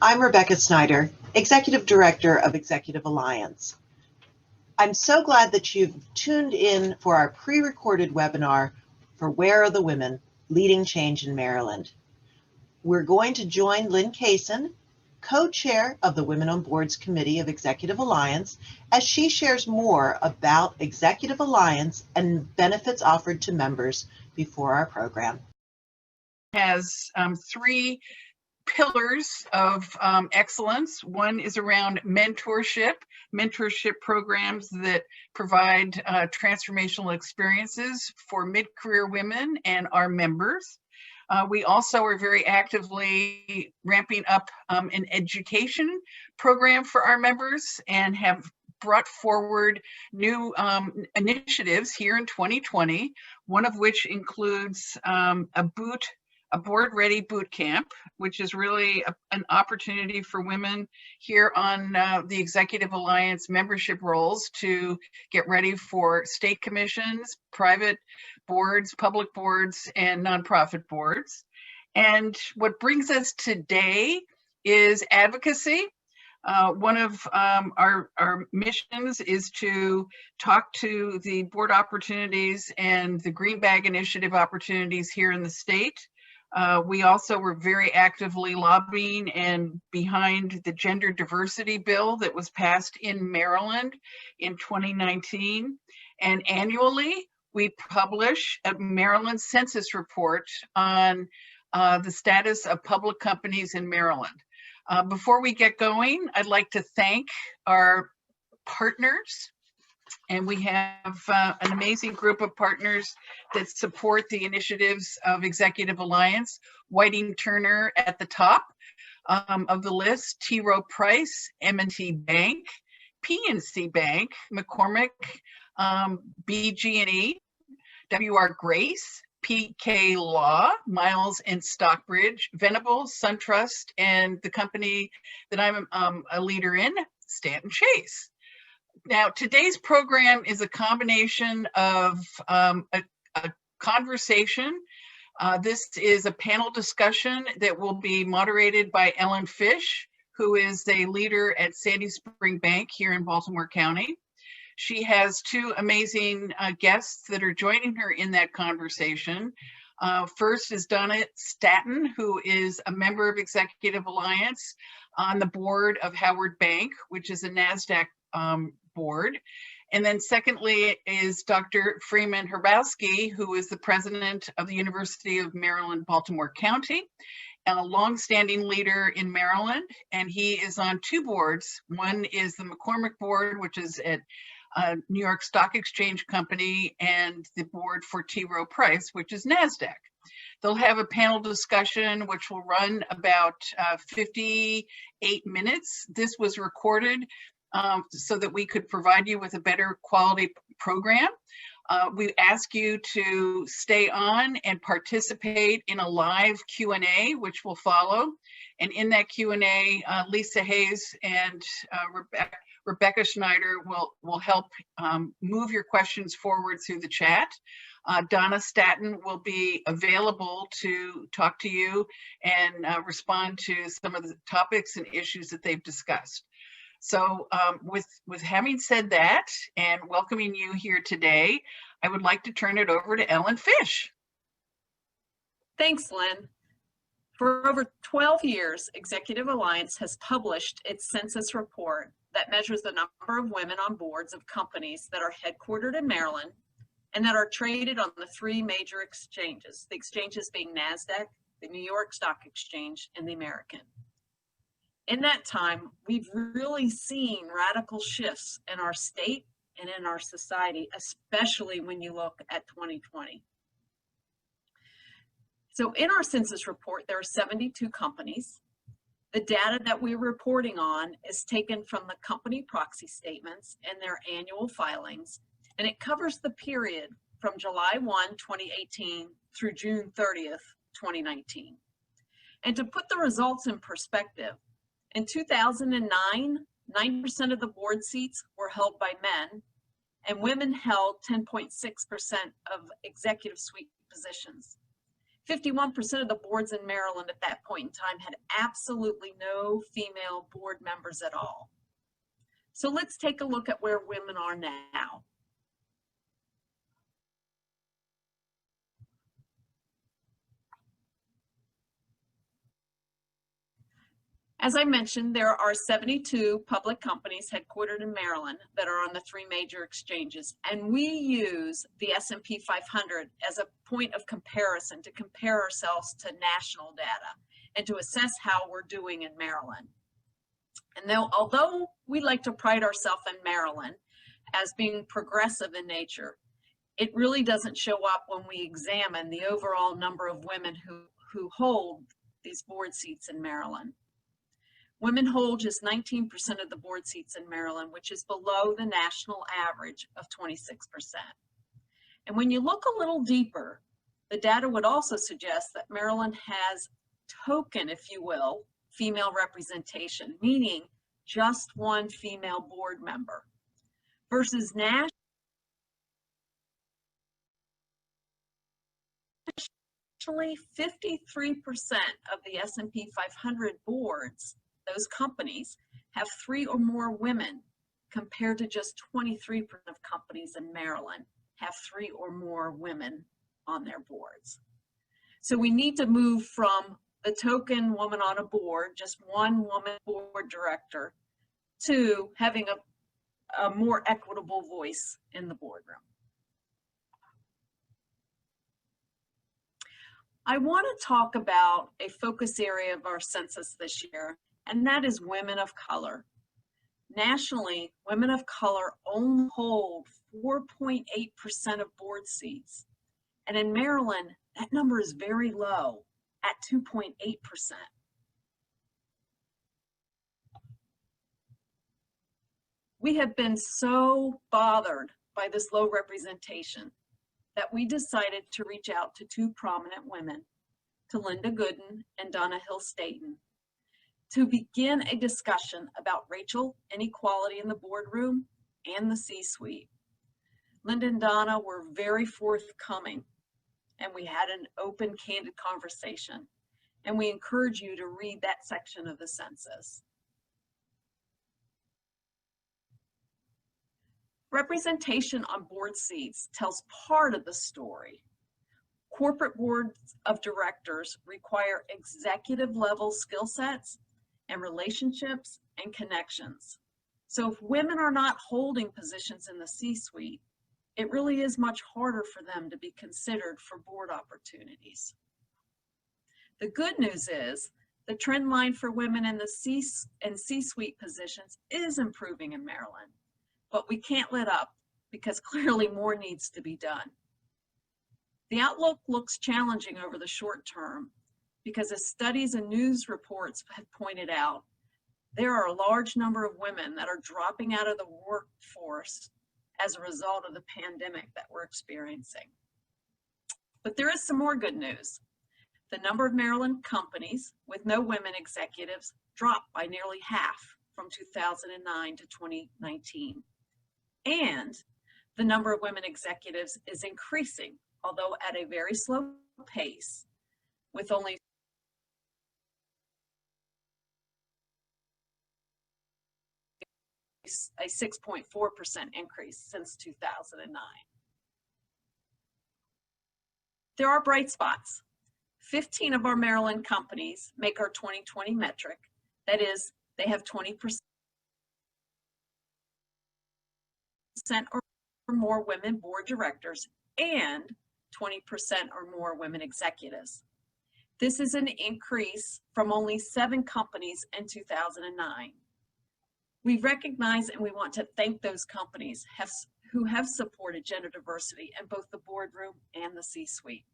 I'm Rebecca Snyder, Executive Director of Executive Alliance. I'm so glad that you've tuned in for our pre-recorded webinar for Where Are the Women? Leading Change in Maryland. We're going to join Lynn Kaysen, co-chair of the Women on Boards Committee of Executive Alliance, as she shares more about Executive Alliance and benefits offered to members before our program. Has three pillars of excellence. One is around mentorship programs that provide transformational experiences for mid-career women and our members. We also are very actively ramping up an education program for our members and have brought forward new initiatives here in 2020, one of which includes a board-ready boot camp, which is really an opportunity for women here on the Executive Alliance membership roles to get ready for state commissions, private boards, public boards, and nonprofit boards. And what brings us today is advocacy. One of our missions is to talk to the board opportunities and the Green Bag Initiative opportunities here in the state. We also were very actively lobbying and behind the gender diversity bill that was passed in Maryland in 2019. And annually, we publish a Maryland Census report on the status of public companies in Maryland. Before we get going, I'd like to thank our partners. And we have an amazing group of partners that support the initiatives of Executive Alliance. Whiting Turner at the top of the list, T. Rowe Price, M&T Bank, PNC Bank, McCormick, BG&E, W.R. Grace, PK Law, Miles and Stockbridge, Venable, SunTrust, and the company that I'm a leader in, Stanton Chase. Now, today's program is a combination of a conversation. This is a panel discussion that will be moderated by Ellen Fish, who is a leader at Sandy Spring Bank here in Baltimore County. She has two amazing guests that are joining her in that conversation. First is Donna Staton, who is a member of Executive Alliance on the board of Howard Bank, which is a NASDAQ board. And then secondly is Dr. Freeman Hrabowski, who is the president of the University of Maryland, Baltimore County, and a longstanding leader in Maryland. And he is on two boards. One is the McCormick board, which is at New York Stock Exchange Company, and the board for T. Rowe Price, which is NASDAQ. They'll have a panel discussion which will run about 58 minutes. This was recorded so that we could provide you with a better quality program. We ask you to stay on and participate in a live Q&A, which will follow. And in that Q&A, Lisa Hayes and Rebecca Schneider will help move your questions forward through the chat. Donna Staton will be available to talk to you and respond to some of the topics and issues that they've discussed. So with having said that and welcoming you here today, I would like to turn it over to Ellen Fish. Thanks, Lynn. For over 12 years, Executive Alliance has published its census report that measures the number of women on boards of companies that are headquartered in Maryland and that are traded on the three major exchanges, the exchanges being NASDAQ, the New York Stock Exchange, and the American. In that time, we've really seen radical shifts in our state and in our society, especially when you look at 2020. So in our census report, there are 72 companies. The data that we're reporting on is taken from the company proxy statements and their annual filings, and it covers the period from July 1, 2018 through June 30th, 2019. And to put the results in perspective, in 2009, 9% of the board seats were held by men, and women held 10.6% of executive suite positions. 51% of the boards in Maryland at that point in time had absolutely no female board members at all. So let's take a look at where women are now. As I mentioned, there are 72 public companies headquartered in Maryland that are on the 3 major exchanges, and we use the S&P 500 as a point of comparison to compare ourselves to national data and to assess how we're doing in Maryland. And although we like to pride ourselves in Maryland as being progressive in nature, it really doesn't show up when we examine the overall number of women who hold these board seats in Maryland. Women hold just 19% of the board seats in Maryland, which is below the national average of 26%. And when you look a little deeper, the data would also suggest that Maryland has token, if you will, female representation, meaning just one female board member, versus nationally 53% of the S&P 500 boards, those companies, have 3 or more women, compared to just 23% of companies in Maryland have 3 or more women on their boards. So we need to move from the token woman on a board, just one woman board director, to having a more equitable voice in the boardroom. I want to talk about a focus area of our census this year, and that is women of color. Nationally, women of color only hold 4.8% of board seats. And in Maryland, that number is very low at 2.8%. We have been so bothered by this low representation that we decided to reach out to 2 prominent women, to Linda Gooden and Donna Hill Staton, to begin a discussion about racial inequality in the boardroom and the C-suite. Linda and Donna were very forthcoming, and we had an open, candid conversation, and we encourage you to read that section of the census. Representation on board seats tells part of the story. Corporate boards of directors require executive level skill sets and relationships and connections. So if women are not holding positions in the C-suite, it really is much harder for them to be considered for board opportunities. The good news is the trend line for women in the C-suite positions is improving in Maryland, but we can't let up because clearly more needs to be done. The outlook looks challenging over the short term because, as studies and news reports have pointed out, there are a large number of women that are dropping out of the workforce as a result of the pandemic that we're experiencing. But there is some more good news. The number of Maryland companies with no women executives dropped by nearly half from 2009 to 2019. And the number of women executives is increasing, although at a very slow pace, with only a 6.4% increase since 2009. There are bright spots. 15 of our Maryland companies make our 2020 metric. That is, they have 20% or more women board directors and 20% or more women executives. This is an increase from only 7 companies in 2009. We recognize and we want to thank those companies who have supported gender diversity in both the boardroom and the C-suite.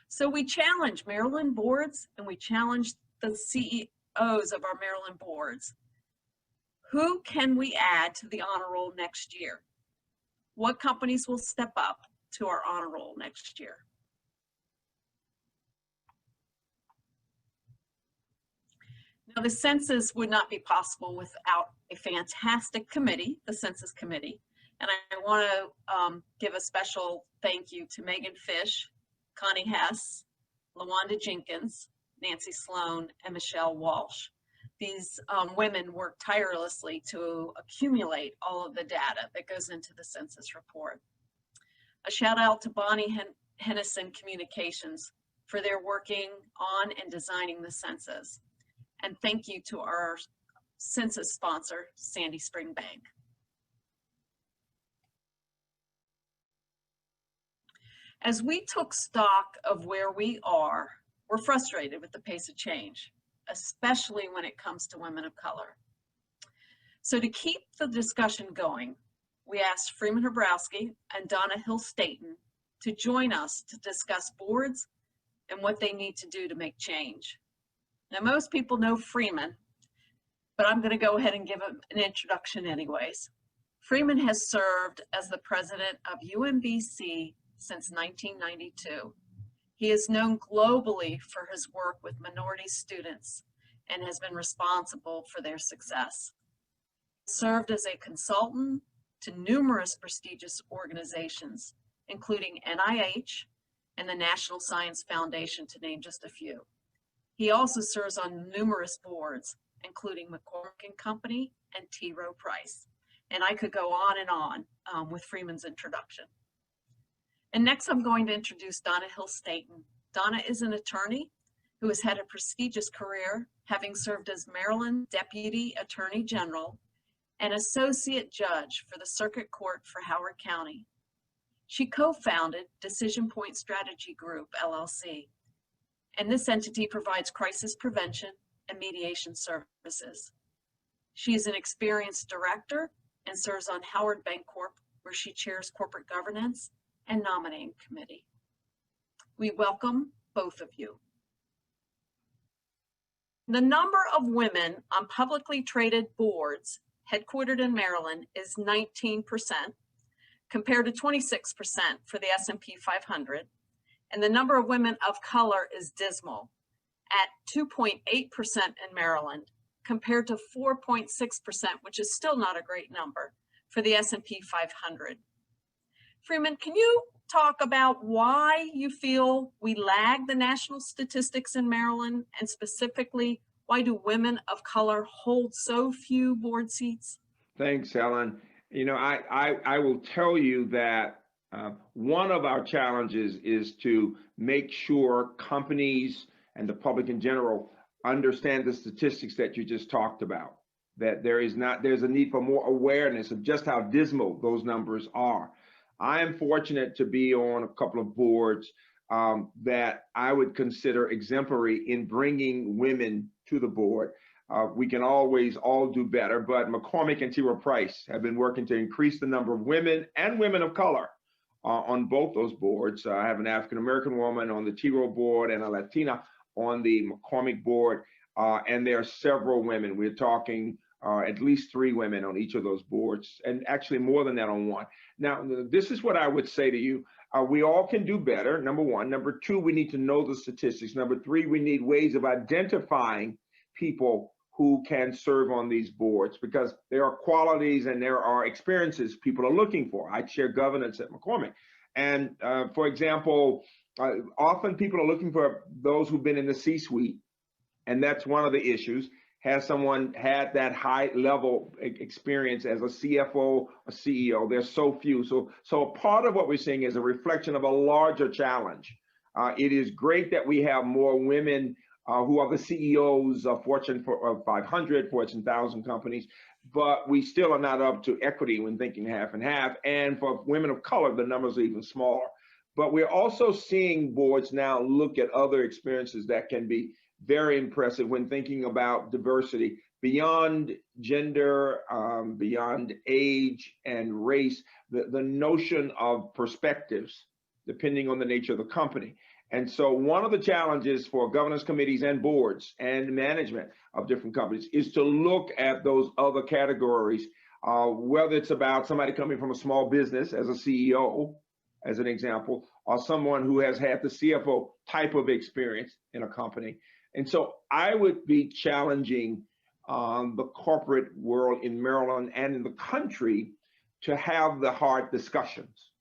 So we challenge Maryland boards and we challenge the CEOs of our Maryland boards. Who can we add to the honor roll next year? What companies will step up to our honor roll next year? Now, the census would not be possible without a fantastic committee, the Census Committee. And I want to give a special thank you to Megan Fish, Connie Hess, LaWanda Jenkins, Nancy Sloan, and Michelle Walsh. These women work tirelessly to accumulate all of the data that goes into the census report. A shout out to Bonnie Hennison Communications for their working on and designing the census. And thank you to our census sponsor, Sandy Spring Bank. As we took stock of where we are, we're frustrated with the pace of change, especially when it comes to women of color. So to keep the discussion going, we asked Freeman Hrabowski and Donna Hill Staton to join us to discuss boards and what they need to do to make change. Now, most people know Freeman, but I'm going to go ahead and give him an introduction anyways. Freeman has served as the president of UMBC since 1992. He is known globally for his work with minority students and has been responsible for their success. He served as a consultant to numerous prestigious organizations, including NIH and the National Science Foundation, to name just a few. He also serves on numerous boards, including McCormick & Company and T. Rowe Price. And I could go on and on with Freeman's introduction. And next, I'm going to introduce Donna Hill Staton. Donna is an attorney who has had a prestigious career, having served as Maryland Deputy Attorney General and Associate Judge for the Circuit Court for Howard County. She co-founded Decision Point Strategy Group, LLC, and this entity provides crisis prevention and mediation services. She is an experienced director and serves on Howard Bancorp, where she chairs corporate governance and nominating committee. We welcome both of you. The number of women on publicly traded boards headquartered in Maryland is 19%, compared to 26% for the S&P 500, and the number of women of color is dismal at 2.8% in Maryland, compared to 4.6%, which is still not a great number, for the S&P 500. Freeman, can you talk about why you feel we lag the national statistics in Maryland, and specifically, why do women of color hold so few board seats? Thanks, Helen. You know, I will tell you that one of our challenges is to make sure companies and the public in general understand the statistics that you just talked about, that there's a need for more awareness of just how dismal those numbers are. I am fortunate to be on a couple of boards that I would consider exemplary in bringing women to the board. We can always all do better, but McCormick and T. Rowe Price have been working to increase the number of women and women of color on both those boards. I have an African-American woman on the T. Rowe board and a Latina on the McCormick board, and there are several women. We're talking at least 3 women on each of those boards, and actually more than that on one. Now, this is what I would say to you. We all can do better, number one. Number 2, we need to know the statistics. Number 3, we need ways of identifying people who can serve on these boards, because there are qualities and there are experiences people are looking for. I chair governance at McCormick. And for example, often people are looking for those who've been in the C-suite, and that's one of the issues. Has someone had that high level experience as a CFO, a CEO? There's so few. So part of what we're seeing is a reflection of a larger challenge. It is great that we have more women who are the CEOs of Fortune 500, Fortune 1000 companies, but we still are not up to equity when thinking half and half. And for women of color, the numbers are even smaller. But we're also seeing boards now look at other experiences that can be very impressive when thinking about diversity beyond gender, beyond age and race, the notion of perspectives, depending on the nature of the company. And so one of the challenges for governance committees and boards and management of different companies is to look at those other categories, whether it's about somebody coming from a small business as a CEO, as an example, or someone who has had the CFO type of experience in a company. And so I would be challenging the corporate world in Maryland and in the country to have the hard discussions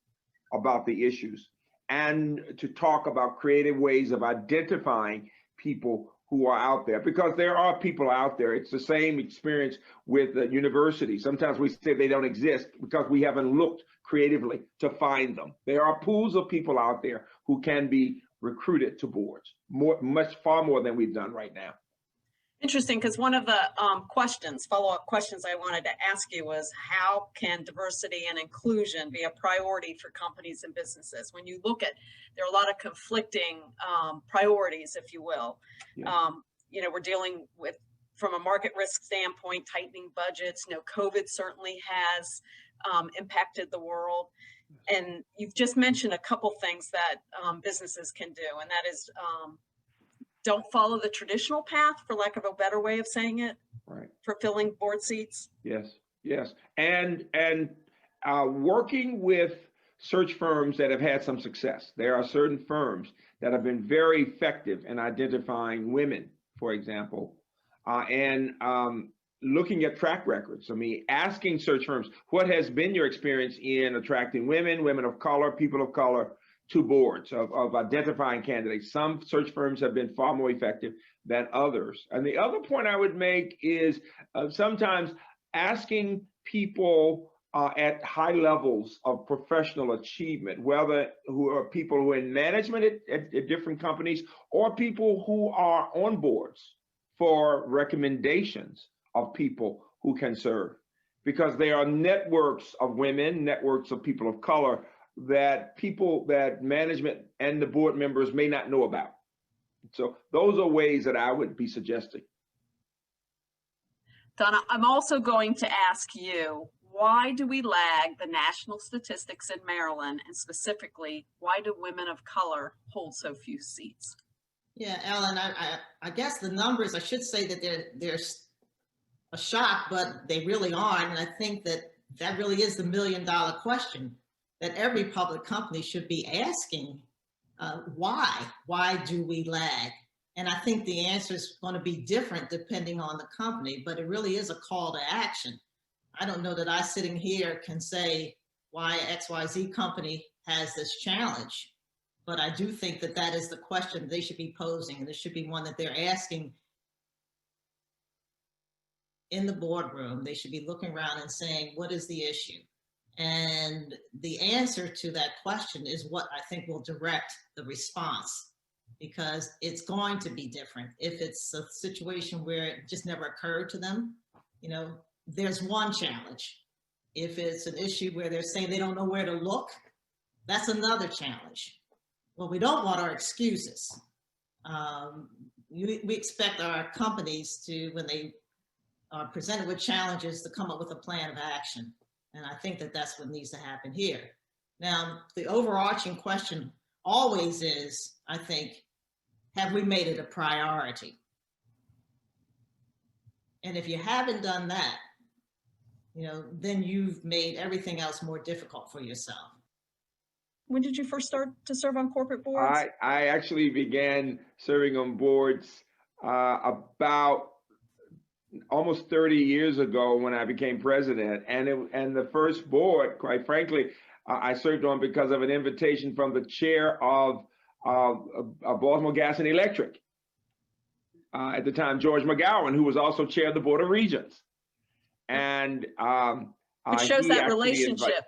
about the issues. and to talk about creative ways of identifying people who are out there, because there are people out there. It's the same experience with the university. Sometimes we say they don't exist because we haven't looked creatively to find them. There are pools of people out there who can be recruited to boards, far more than we've done right now. Interesting, because one of the follow-up questions I wanted to ask you was, how can diversity and inclusion be a priority for companies and businesses? When you look at, there are a lot of conflicting priorities, if you will. Yeah. You know, we're dealing with, from a market risk standpoint, tightening budgets. You know, COVID certainly has impacted the world. And you've just mentioned a couple things that businesses can do, and that is don't follow the traditional path, for lack of a better way of saying it, right, for filling board seats. Yes, yes. And working with search firms that have had some success. There are certain firms that have been very effective in identifying women, for example, and looking at track records. I mean, asking search firms, what has been your experience in attracting women, women of color, people of color to boards, of identifying candidates? Some search firms have been far more effective than others. And the other point I would make is sometimes asking people at high levels of professional achievement, whether who are people who are in management at different companies, or people who are on boards, for recommendations of people who can serve. Because there are networks of women, networks of people of color, that management and the board members may not know about. So those are ways that I would be suggesting. Donna, I'm also going to ask you, why do we lag the national statistics in Maryland, and specifically, why do women of color hold so few seats? Yeah, Ellen, I guess the numbers, I should say that they're a shock, but they really aren't. And I think that really is the $1 million question that every public company should be asking. Why do we lag? And I think the answer is going to be different depending on the company, but it really is a call to action. I don't know that I sitting here can say why XYZ company has this challenge, but I do think that that is the question they should be posing, and it should be one that they're asking in the boardroom. They should be looking around and saying, what is the issue? And the answer to that question is what I think will direct the response, because it's going to be different. If it's a situation where it just never occurred to them, you know, there's one challenge. If it's an issue where they're saying they don't know where to look, that's another challenge. Well, we don't want our excuses. We expect our companies to, when they are presented with challenges, to come up with a plan of action. And I think that that's what needs to happen here. Now, the overarching question always is, I think, have we made it a priority? And if you haven't done that, you know, then you've made everything else more difficult for yourself. When did you first start to serve on corporate boards? I actually began serving on boards about almost 30 years ago when I became president. And the first board, quite frankly, I served on because of an invitation from the chair of Baltimore Gas and Electric at the time, George McGowan, who was also chair of the Board of Regents. And it shows that relationship.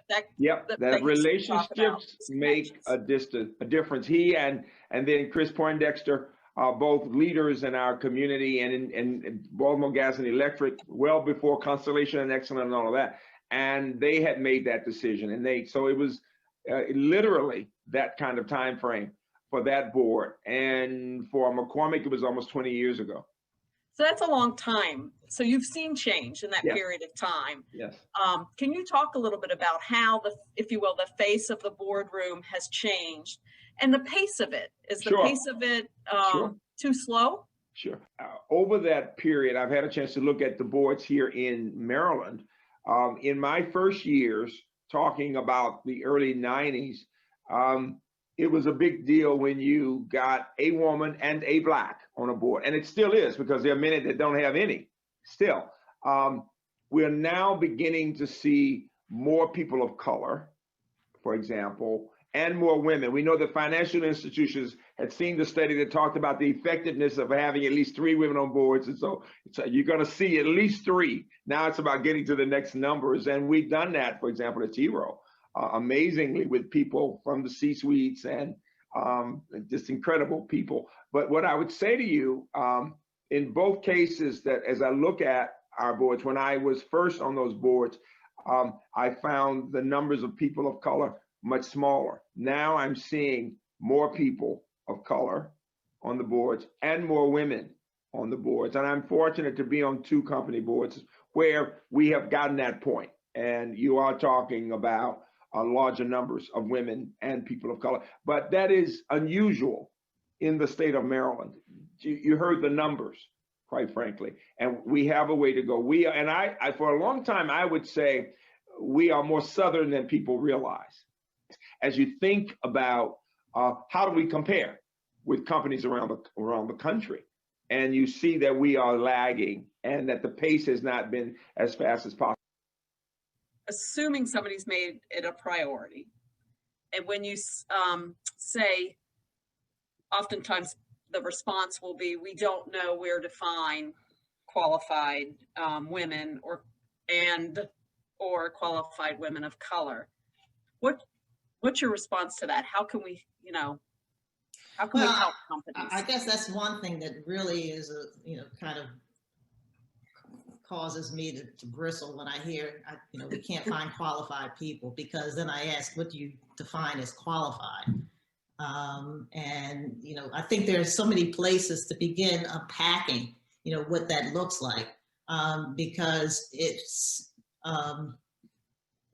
That relationships make a difference. He and then Chris Poindexter are both leaders in our community and in Baltimore Gas and Electric, well before Constellation and Excellent and all of that. And they had made that decision, and so it was literally that kind of time frame for that board. And for McCormick, it was almost 20 years ago. So that's a long time. So you've seen change in that period of time. Yes. Can you talk a little bit about how if you will, the face of the boardroom has changed, and the pace of it? Is the pace of it too slow? Sure. Over that period, I've had a chance to look at the boards here in Maryland. In my first years, talking about the early 90s, it was a big deal when you got a woman and a Black on a board. And it still is, because there are many that don't have any still. We're now beginning to see more people of color, for example, and more women. We know that financial institutions had seen the study that talked about the effectiveness of having at least 3 women on boards. And so you're going to see at least 3. Now it's about getting to the next numbers. And we've done that, for example, at T-Row, amazingly, with people from the C-suites and just incredible people. But what I would say to you, in both cases, that as I look at our boards, when I was first on those boards, I found the numbers of people of color much smaller. Now I'm seeing more people of color on the boards and more women on the boards. And I'm fortunate to be on 2 company boards where we have gotten that point. And you are talking about larger numbers of women and people of color. But that is unusual in the state of Maryland. You heard the numbers, quite frankly, and we have a way to go. We are, and I for a long time, I would say we are more Southern than people realize. As you think about how do we compare with companies around the country, and you see that we are lagging and that the pace has not been as fast as possible. Assuming somebody's made it a priority, and when you say, oftentimes the response will be, we don't know where to find qualified women or qualified women of color. What's your response to that? How can we, how can we help companies? I guess that's one thing that really is kind of causes me to bristle when I hear, we can't find qualified people, because then I ask, what do you define as qualified? And, I think there's so many places to begin unpacking, what that looks like, because it's,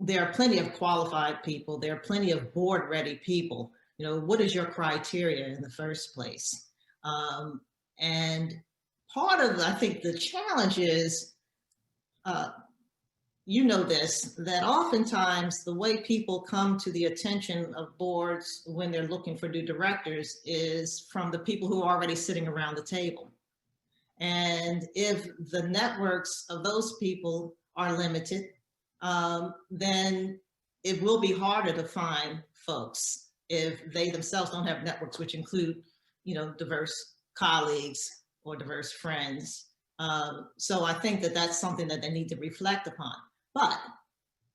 there are plenty of qualified people. There are plenty of board ready people. What is your criteria in the first place? And part of, I think, the challenge is, that oftentimes the way people come to the attention of boards when they're looking for new directors is from the people who are already sitting around the table. And if the networks of those people are limited, then it will be harder to find folks if they themselves don't have networks, which include, diverse colleagues or diverse friends. So I think that that's something that they need to reflect upon. But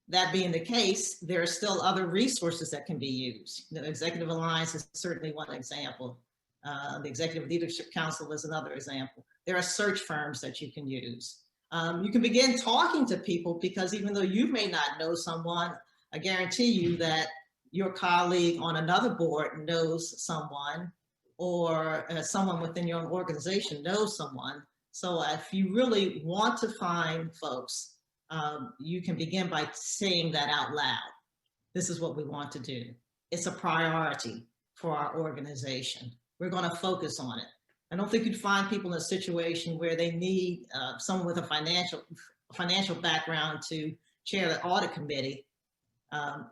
that being the case, there are still other resources that can be used. The Executive Alliance is certainly one example. The Executive Leadership Council is another example. There are search firms that you can use. You can begin talking to people, because even though you may not know someone, I guarantee you that your colleague on another board knows someone, or someone within your own organization knows someone. So if you really want to find folks, you can begin by saying that out loud. This is what we want to do. It's a priority for our organization. We're going to focus on it. I don't think you'd find people in a situation where they need someone with a financial background to chair the audit committee.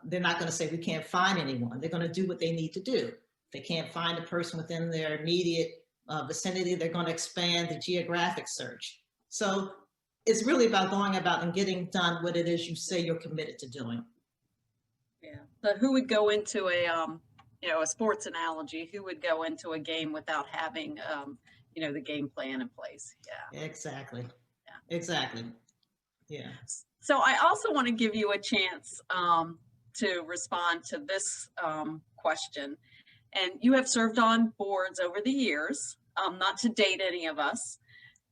They're not going to say we can't find anyone. They're going to do what they need to do. If they can't find a person within their immediate vicinity, they're going to expand the geographic search. So it's really about going about and getting done what it is you say you're committed to doing. Yeah. So who would go into a sports analogy? Who would go into a game without having, the game plan in place? Yeah. Exactly. Yeah. Exactly. Yeah. So I also want to give you a chance to respond to this question. And you have served on boards over the years, not to date any of us.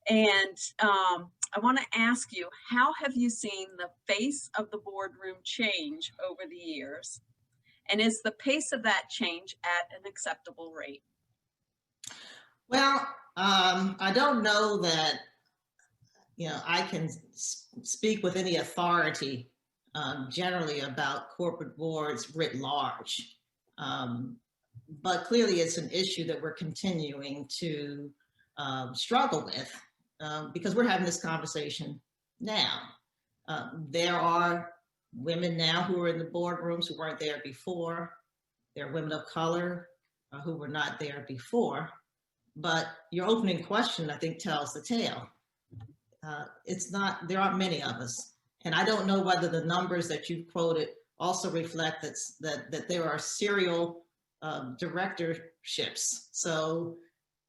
And I want to ask you, how have you seen the face of the boardroom change over the years? And is the pace of that change at an acceptable rate? Well, I don't know that, I can speak with any authority generally about corporate boards writ large. But clearly it's an issue that we're continuing to struggle with because we're having this conversation now. There are women now who are in the boardrooms who weren't there before. There are women of color who were not there before. But your opening question, I think, tells the tale. There aren't many of us. And I don't know whether the numbers that you quoted also reflect that there are serial directorships. So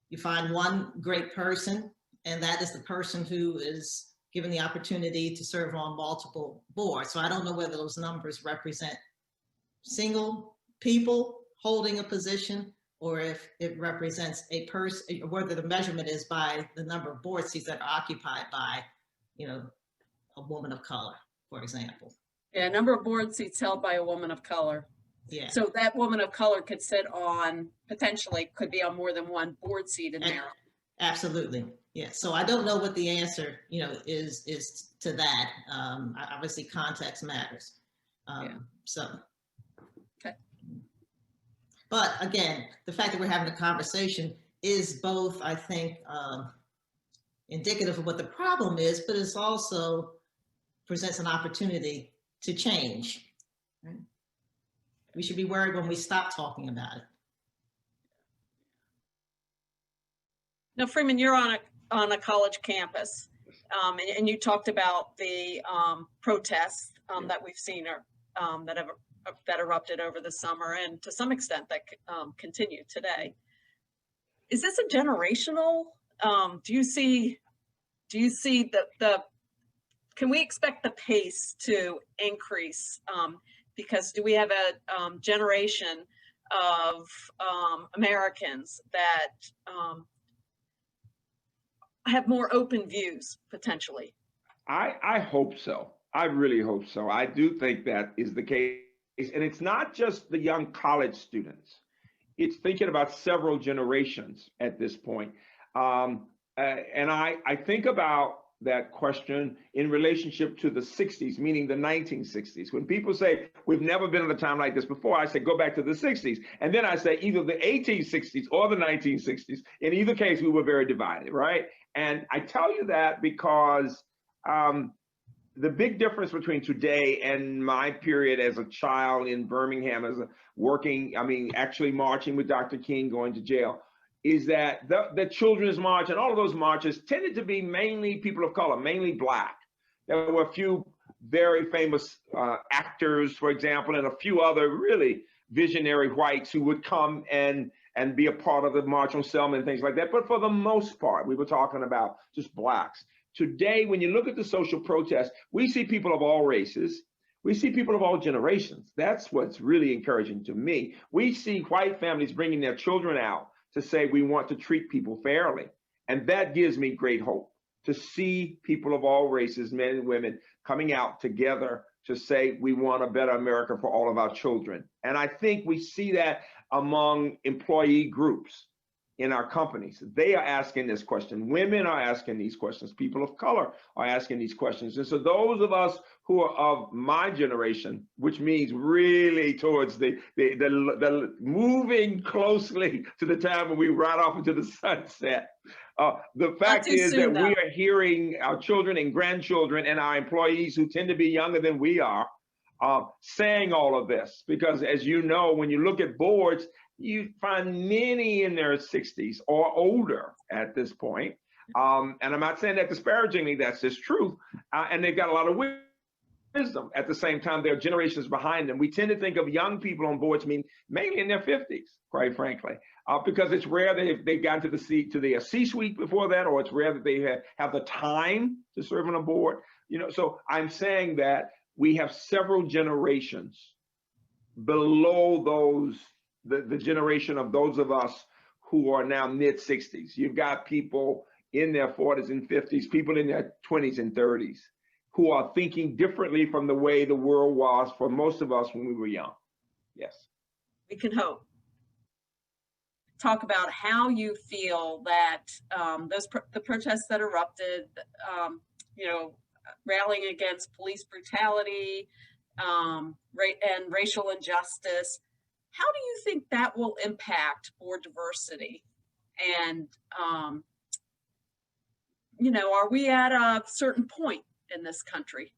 you find one great person, and that is the person who is given the opportunity to serve on multiple boards. So I don't know whether those numbers represent single people holding a position, or if it represents a person, whether the measurement is by the number of board seats that are occupied by, you know, a woman of color, for example. Yeah, number of board seats held by a woman of color. Yeah. So that woman of color could sit on, potentially could be on more than one board seat in Maryland. Absolutely. Yeah. So I don't know what the answer, you know, is to that. Obviously context matters. Yeah. So. Okay. But again, the fact that we're having a conversation is both, I think, indicative of what the problem is, but it also presents an opportunity to change. Right? We should be worried when we stop talking about it. Now, Freeman, you're on a college campus, and you talked about the protests that we've seen that erupted over the summer, and to some extent that continue today. Is this a generational? Do you see can we expect the pace to increase? Because do we have a generation of Americans that have more open views potentially? I hope so. I really hope so. I do think that is the case. And it's not just the young college students. It's thinking about several generations at this point. And I think about that question in relationship to the 60s, meaning the 1960s. When people say, we've never been at a time like this before, I say, go back to the 60s. And then I say either the 1860s or the 1960s. In either case, we were very divided, right? And I tell you that because the big difference between today and my period as a child in Birmingham, as a working, actually marching with Dr. King, going to jail, is that the Children's March and all of those marches tended to be mainly people of color, mainly Black. There were a few very famous actors, for example, and a few other really visionary whites who would come and be a part of the March on Selma and things like that. But for the most part, we were talking about just Blacks. Today, when you look at the social protests, we see people of all races. We see people of all generations. That's what's really encouraging to me. We see white families bringing their children out to say we want to treat people fairly. And that gives me great hope to see people of all races, men and women, coming out together to say we want a better America for all of our children. And I think we see that among employee groups in our companies. They are asking this question. Women are asking these questions. People of color are asking these questions. And so those of us who are of my generation, which means really towards the moving closely to the time when we ride off into the sunset. The fact is that we are hearing our children and grandchildren and our employees who tend to be younger than we are saying all of this. Because as you know, when you look at boards, you find many in their 60s or older at this point. And I'm not saying that disparagingly, that's just truth. And they've got a lot of wisdom. At the same time, there are generations behind them. We tend to think of young people on boards mainly in their 50s, quite frankly, because it's rare that they've gotten to the C-suite before that, or it's rare that they have the time to serve on a board. So I'm saying that we have several generations below those, the generation of those of us who are now mid-60s. You've got people in their 40s and 50s, people in their 20s and 30s who are thinking differently from the way the world was for most of us when we were young. Yes. We can hope. Talk about how you feel that the protests that erupted, rallying against police brutality and racial injustice. How do you think that will impact board diversity? And, are we at a certain point in this country?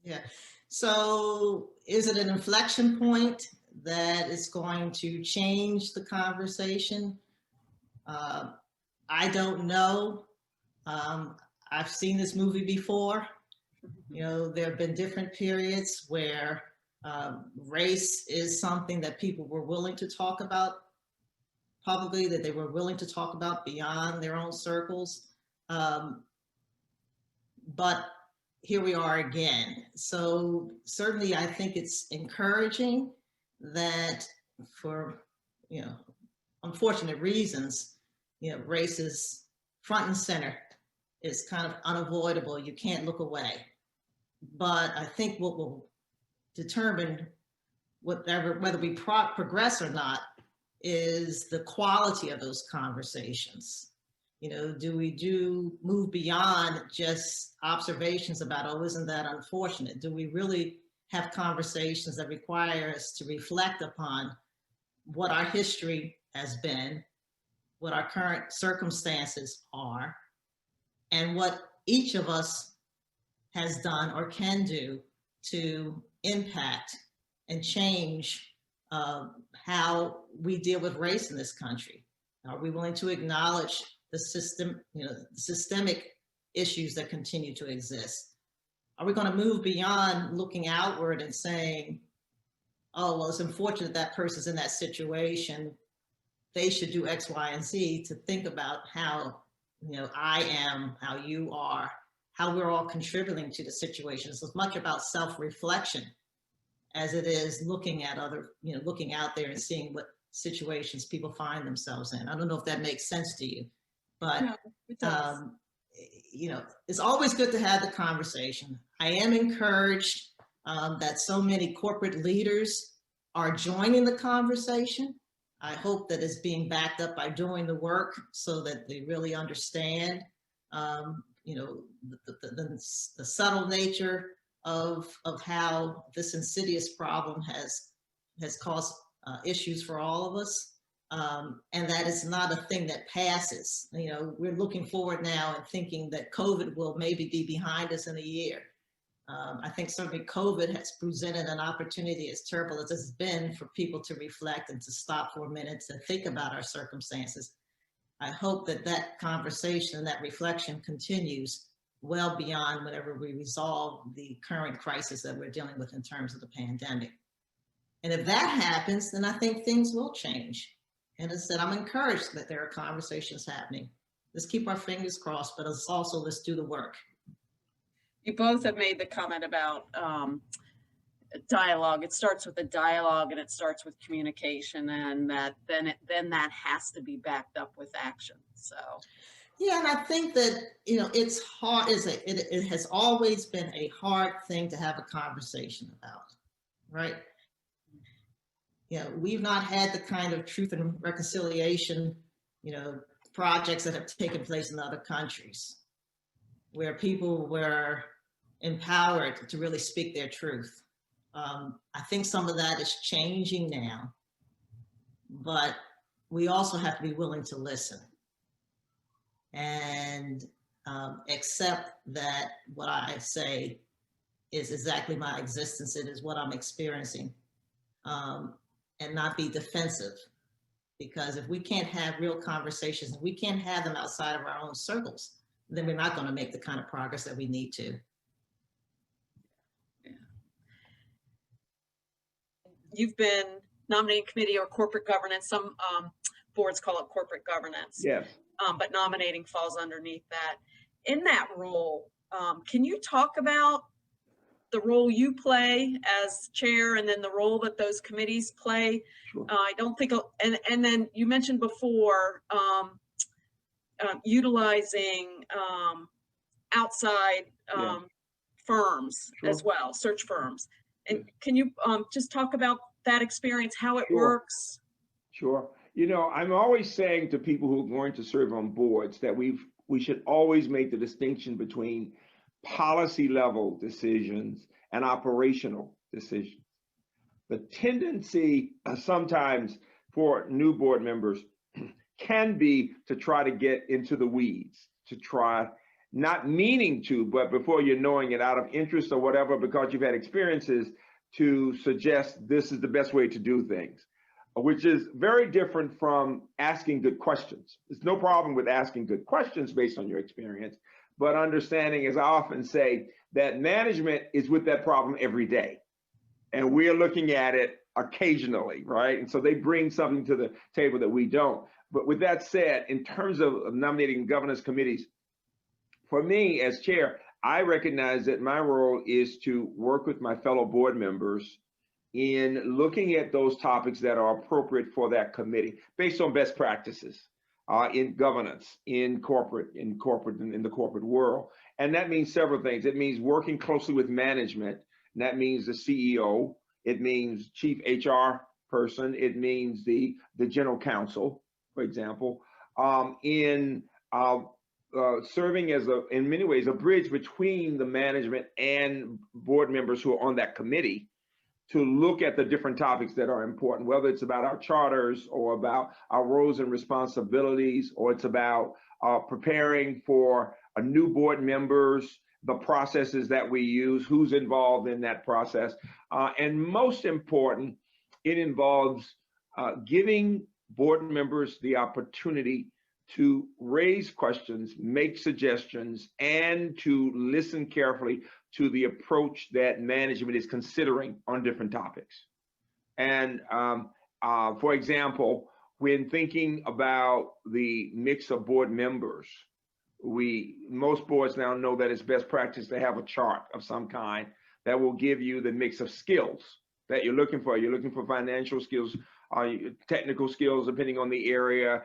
Yeah. So is it an inflection point that is going to change the conversation? I don't know. I've seen this movie before. There have been different periods where Race is something that people were willing to talk about publicly, that they were willing to talk about beyond their own circles. But here we are again. So certainly I think it's encouraging that for, unfortunate reasons, race is front and center. It's kind of unavoidable. You can't look away. But I think what will determine whether we progress or not is the quality of those conversations. Do we move beyond just observations about, oh, isn't that unfortunate? Do we really have conversations that require us to reflect upon what our history has been, what our current circumstances are, and what each of us has done or can do to impact and change how we deal with race in this country? Are we willing to acknowledge the systemic issues that continue to exist? Are we going to move beyond looking outward and saying, oh, well, it's unfortunate that person's in that situation, they should do X, Y, and Z, to think about how, I am, how you are, how we're all contributing to the situation. It's as much about self-reflection as it is looking at looking out there and seeing what situations people find themselves in. I don't know if that makes sense to you, but No, it does. it's always good to have the conversation. I am encouraged that so many corporate leaders are joining the conversation. I hope that it's being backed up by doing the work so that they really understand, the subtle nature of how this insidious problem has caused issues for all of us, and that it's not a thing that passes. We're looking forward now and thinking that COVID will maybe be behind us in a year. I think certainly COVID has presented an opportunity, as terrible as it's been, for people to reflect and to stop for a minute to think about our circumstances. I hope that conversation and that reflection continues well beyond whenever we resolve the current crisis that we're dealing with in terms of the pandemic. And if that happens, then I think things will change. And as I said, I'm encouraged that there are conversations happening. Let's keep our fingers crossed, but let's do the work. You both have made the comment about dialogue. It starts with a dialogue and it starts with communication, and that then that has to be backed up with action. So yeah, and I think that it's hard. It has always been a hard thing to have a conversation about, right? We've not had the kind of truth and reconciliation, projects that have taken place in other countries, where people were empowered to really speak their truth. I think some of that is changing now, but we also have to be willing to listen and accept that what I say is exactly my existence. It is what I'm experiencing, and not be defensive. Because if we can't have real conversations, we can't have them outside of our own circles, then we're not going to make the kind of progress that we need to. yeah. You've been nominating committee or corporate governance. Some boards call it corporate governance. Yes. But nominating falls underneath that. In that role, can you talk about the role you play as chair and then the role that those committees play? Sure. I don't think, and then you mentioned before utilizing outside firms as well, search firms. And can you just talk about that experience, how it works? Sure. I'm always saying to people who are going to serve on boards that we should always make the distinction between policy level decisions and operational decisions. The tendency sometimes for new board members can be to try to get into the weeds, to try, not meaning to, but before you're knowing it, out of interest or whatever, because you've had experiences, to suggest this is the best way to do things, which is very different from asking good questions. There's no problem with asking good questions based on your experience, but understanding, as I often say, that management is with that problem every day. and we're looking at it occasionally, right? And so they bring something to the table that we don't. But with that said, in terms of nominating governance committees, for me as chair, I recognize that my role is to work with my fellow board members in looking at those topics that are appropriate for that committee based on best practices in governance, in the corporate world. And that means several things. It means working closely with management. And that means the CEO. It means chief HR person. It means the general counsel, for example, in serving as in many ways, a bridge between the management and board members who are on that committee to look at the different topics that are important, whether it's about our charters or about our roles and responsibilities, or it's about preparing for new board members, the processes that we use, who's involved in that process. And most important, it involves giving board members the opportunity to raise questions, make suggestions, and to listen carefully to the approach that management is considering on different topics. And for example, when thinking about the mix of board members, most boards now know that it's best practice to have a chart of some kind that will give you the mix of skills that you're looking for. You're looking for financial skills, technical skills, depending on the area,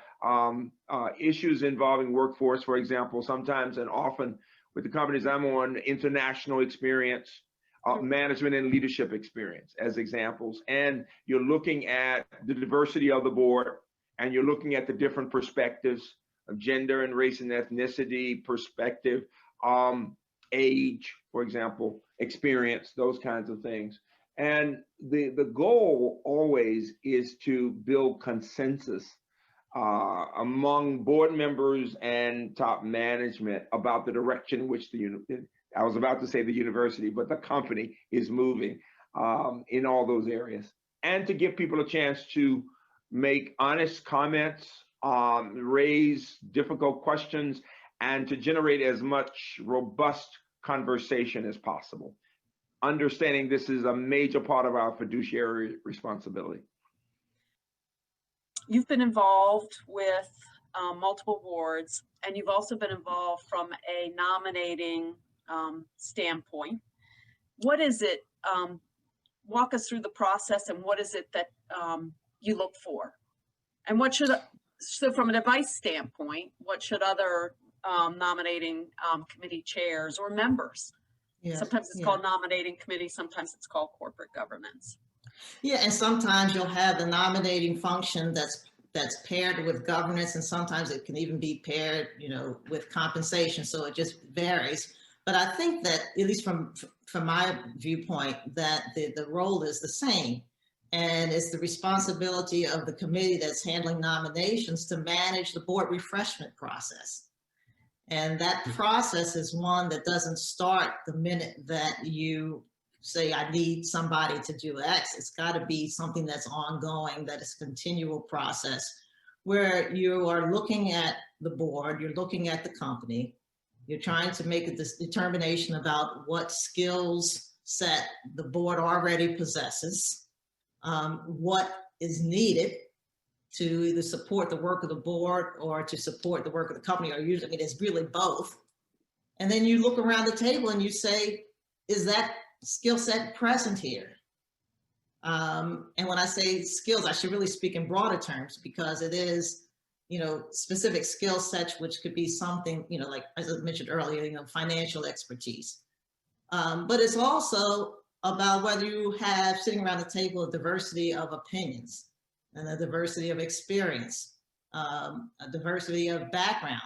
issues involving workforce, for example, sometimes and often with the companies I'm on, international experience, management and leadership experience as examples. And you're looking at the diversity of the board, and you're looking at the different perspectives of gender and race and ethnicity perspective, age, for example, experience, those kinds of things. And the goal always is to build consensus among board members and top management about the direction in which I was about to say the university, but the company is moving in all those areas. And to give people a chance to make honest comments, raise difficult questions, and to generate as much robust conversation as possible. Understanding this is a major part of our fiduciary responsibility. You've been involved with multiple boards, and you've also been involved from a nominating standpoint. What is it? Walk us through the process, and what is it that you look for? And what should, so from an advice standpoint, what should other nominating committee chairs or members? Yeah, sometimes it's called nominating committee, sometimes it's called corporate governance. Yeah, and sometimes you'll have the nominating function that's paired with governance, and sometimes it can even be paired, with compensation. So it just varies. But I think that, at least from my viewpoint, that the role is the same, and it's the responsibility of the committee that's handling nominations to manage the board refreshment process. And that process is one that doesn't start the minute that you say, I need somebody to do X. It's got to be something that's ongoing, that is a continual process where you are looking at the board, you're looking at the company, you're trying to make a determination about what skills set the board already possesses, what is needed to either support the work of the board or to support the work of the company, or usually it is really both. And then you look around the table and you say, is that skill set present here? And when I say skills, I should really speak in broader terms, because it is, specific skill sets, which could be something, like as I mentioned earlier, financial expertise. But it's also about whether you have sitting around the table a diversity of opinions and a diversity of experience, a diversity of background,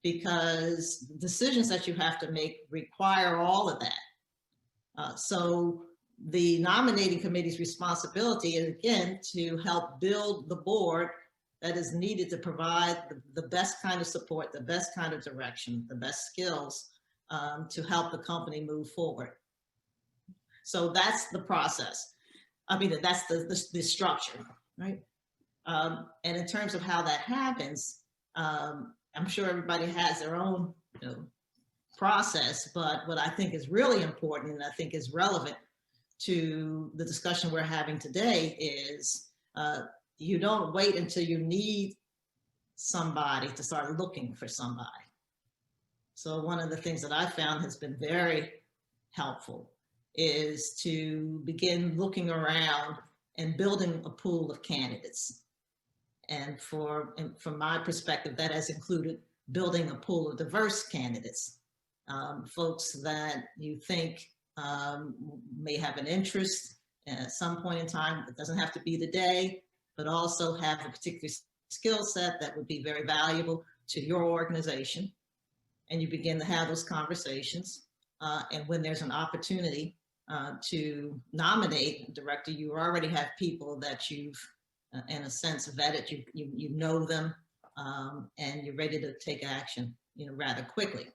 because decisions that you have to make require all of that. So the nominating committee's responsibility is, again, to help build the board that is needed to provide the best kind of support, the best kind of direction, the best skills to help the company move forward. So that's the process. I mean, that's the structure, right? And in terms of how that happens, I'm sure everybody has their own process, but what I think is really important and I think is relevant to the discussion we're having today is you don't wait until you need somebody to start looking for somebody. So one of the things that I found has been very helpful is to begin looking around and building a pool of candidates. And from my perspective, that has included building a pool of diverse candidates, folks that you think may have an interest at some point in time. It doesn't have to be today, but also have a particular skill set that would be very valuable to your organization. And you begin to have those conversations. And when there's an opportunity to nominate a director, you already have people that you've, in a sense, vetted. You know them, and you're ready to take action, rather quickly.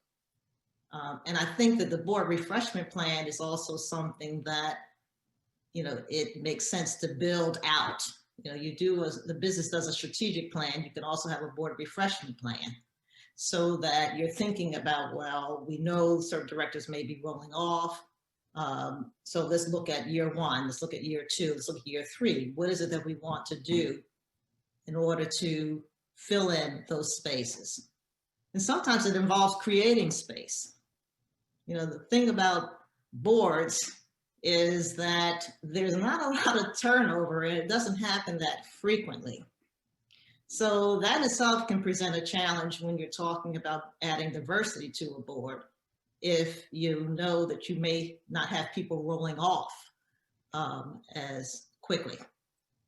And I think that the board refreshment plan is also something that, it makes sense to build out. The business does a strategic plan. You can also have a board refreshment plan, so that you're thinking about, well, we know certain directors may be rolling off. So let's look at year one, let's look at year two, let's look at year three. What is it that we want to do in order to fill in those spaces? And sometimes it involves creating space. The thing about boards is that there's not a lot of turnover, and it doesn't happen that frequently. So that itself can present a challenge when you're talking about adding diversity to a board, if you know that you may not have people rolling off as quickly.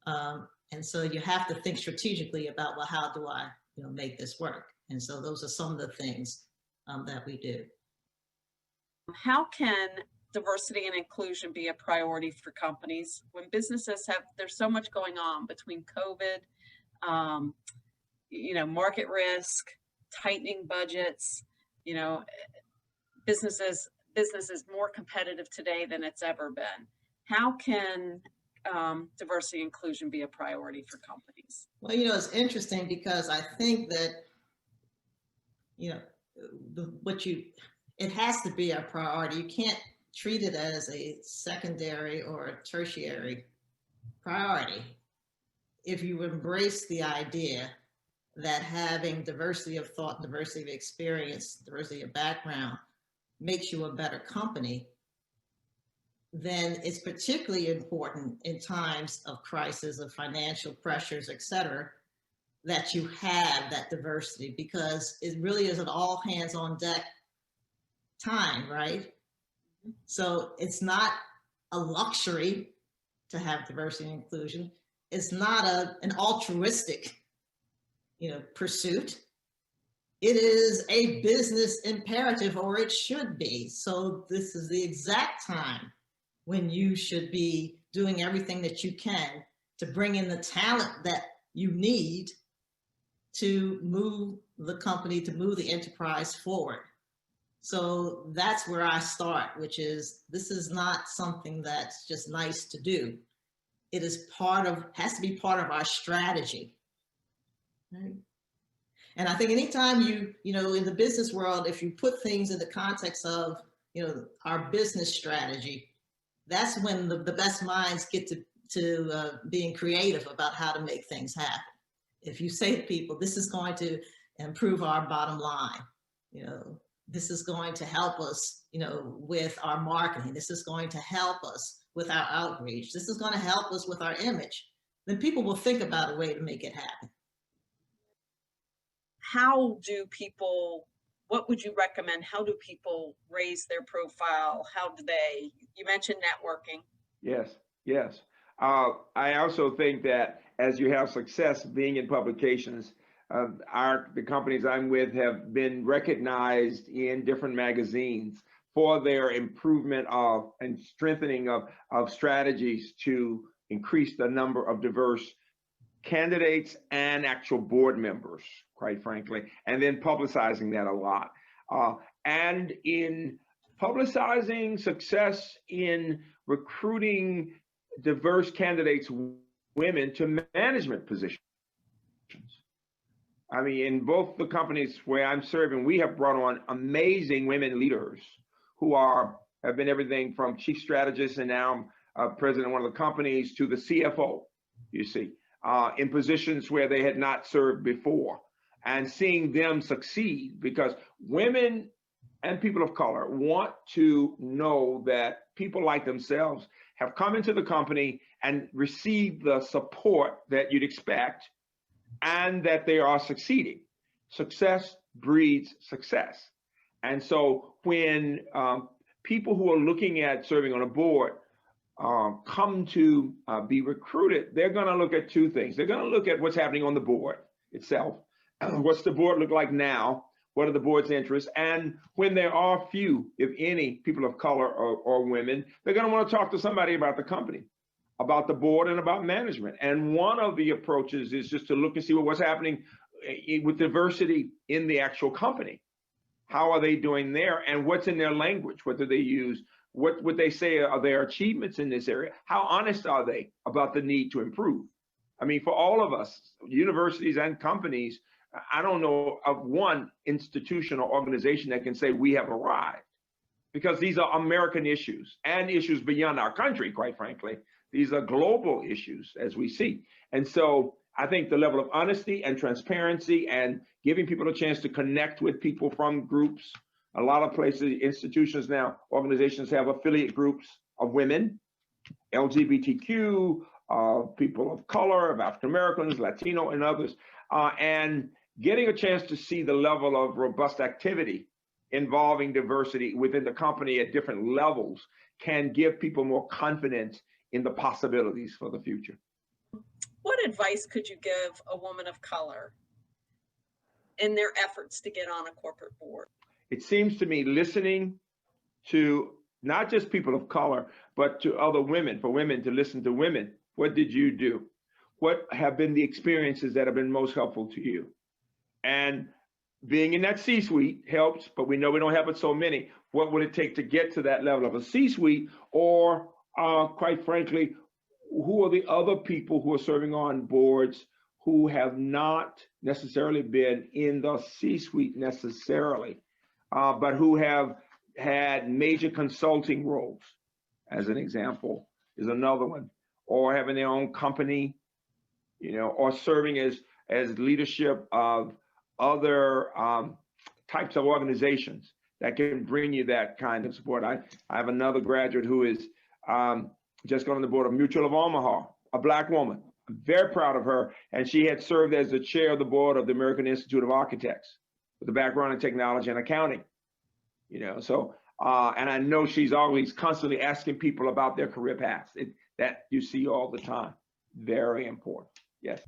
And so you have to think strategically about, well, how do I make this work? And so those are some of the things that we do. How can diversity and inclusion be a priority for companies when businesses there's so much going on between COVID, market risk, tightening budgets, businesses more competitive today than it's ever been. How can diversity and inclusion be a priority for companies? Well, it's interesting because I think that, it has to be a priority. You can't treat it as a secondary or a tertiary priority. If you embrace the idea that having diversity of thought, diversity of experience, diversity of background makes you a better company, then it's particularly important in times of crisis, of financial pressures, et cetera, that you have that diversity, because it really is an all hands on deck time, right? So it's not a luxury to have diversity and inclusion. It's not an altruistic, pursuit. It is a business imperative, or it should be. So this is the exact time when you should be doing everything that you can to bring in the talent that you need to move the company, to move the enterprise forward. So that's where I start, which is, this is not something that's just nice to do. It is has to be part of our strategy. Right? And I think anytime in the business world, if you put things in the context of, our business strategy, that's when the best minds get to being creative about how to make things happen. If you say to people, this is going to improve our bottom line, this is going to help us, with our marketing, this is going to help us with our outreach, this is going to help us with our image, then people will think about a way to make it happen. What would you recommend? How do people raise their profile? You mentioned networking. Yes. I also think that as you have success being in publications, the companies I'm with have been recognized in different magazines for their improvement of and strengthening of strategies to increase the number of diverse candidates and actual board members, quite frankly, and then publicizing that a lot. And in publicizing success in recruiting diverse candidates, women, to management positions. I mean, in both the companies where I'm serving, we have brought on amazing women leaders who have been everything from chief strategists and now president of one of the companies to the CFO, you see, in positions where they had not served before, and seeing them succeed, because women and people of color want to know that people like themselves have come into the company and received the support that you'd expect, and that they are succeeding. Success breeds success. And so when people who are looking at serving on a board come to be recruited, they're going to look at two things. They're going to look at what's happening on the board itself. What's the board look like now? What are the board's interests? And when there are few, if any, people of color or women, they're going to want to talk to somebody about the company, about the board, and about management. And one of the approaches is just to look and see what's happening with diversity in the actual company. How are they doing there, and what's in their language? What do they use? What would they say are their achievements in this area? How honest are they about the need to improve? I mean, for all of us, universities and companies, I don't know of one institution or organization that can say we have arrived, because these are American issues and issues beyond our country, quite frankly. These are global issues, as we see. And so I think the level of honesty and transparency and giving people a chance to connect with people from groups, a lot of places, institutions now, organizations have affiliate groups of women, LGBTQ, people of color, of African Americans, Latino, and others, and getting a chance to see the level of robust activity involving diversity within the company at different levels can give people more confidence in the possibilities for the future. What advice could you give a woman of color in their efforts to get on a corporate board? It seems to me listening to not just people of color, but to other women, for women to listen to women. What did you do? What have been the experiences that have been most helpful to you? And being in that C-suite helps, but we know we don't have it so many. What would it take to get to that level of a C-suite? Or quite frankly, who are the other people who are serving on boards who have not necessarily been in the C-suite necessarily, but who have had major consulting roles, as an example, is another one, or having their own company, or serving as leadership of other types of organizations that can bring you that kind of support. I have another graduate who is just got on the board of Mutual of Omaha, a Black woman. I'm very proud of her. And she had served as the chair of the board of the American Institute of Architects with a background in technology and accounting. So, and I know she's always constantly asking people about their career paths. That you see all the time. Very important. Yes.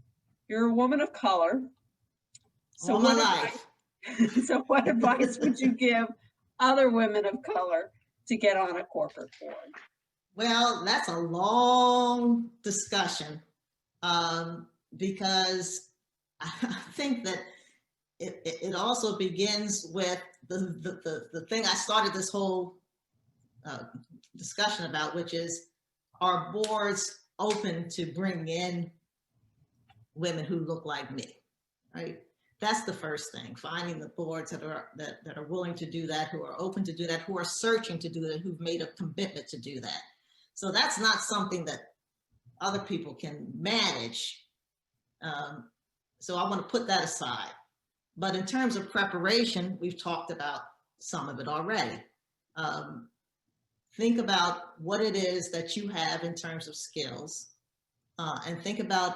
You're a woman of color. So All my life. So what advice would you give other women of color to get on a corporate board? Well, that's a long discussion, because I think that it also begins with the thing I started this whole discussion about, which is, are boards open to bring in women who look like me, right? That's the first thing, finding the boards that are willing to do that, who are open to do that, who are searching to do that, who've made a commitment to do that. So that's not something that other people can manage. So I want to put that aside. But in terms of preparation, we've talked about some of it already. Think about what it is that you have in terms of skills, and think about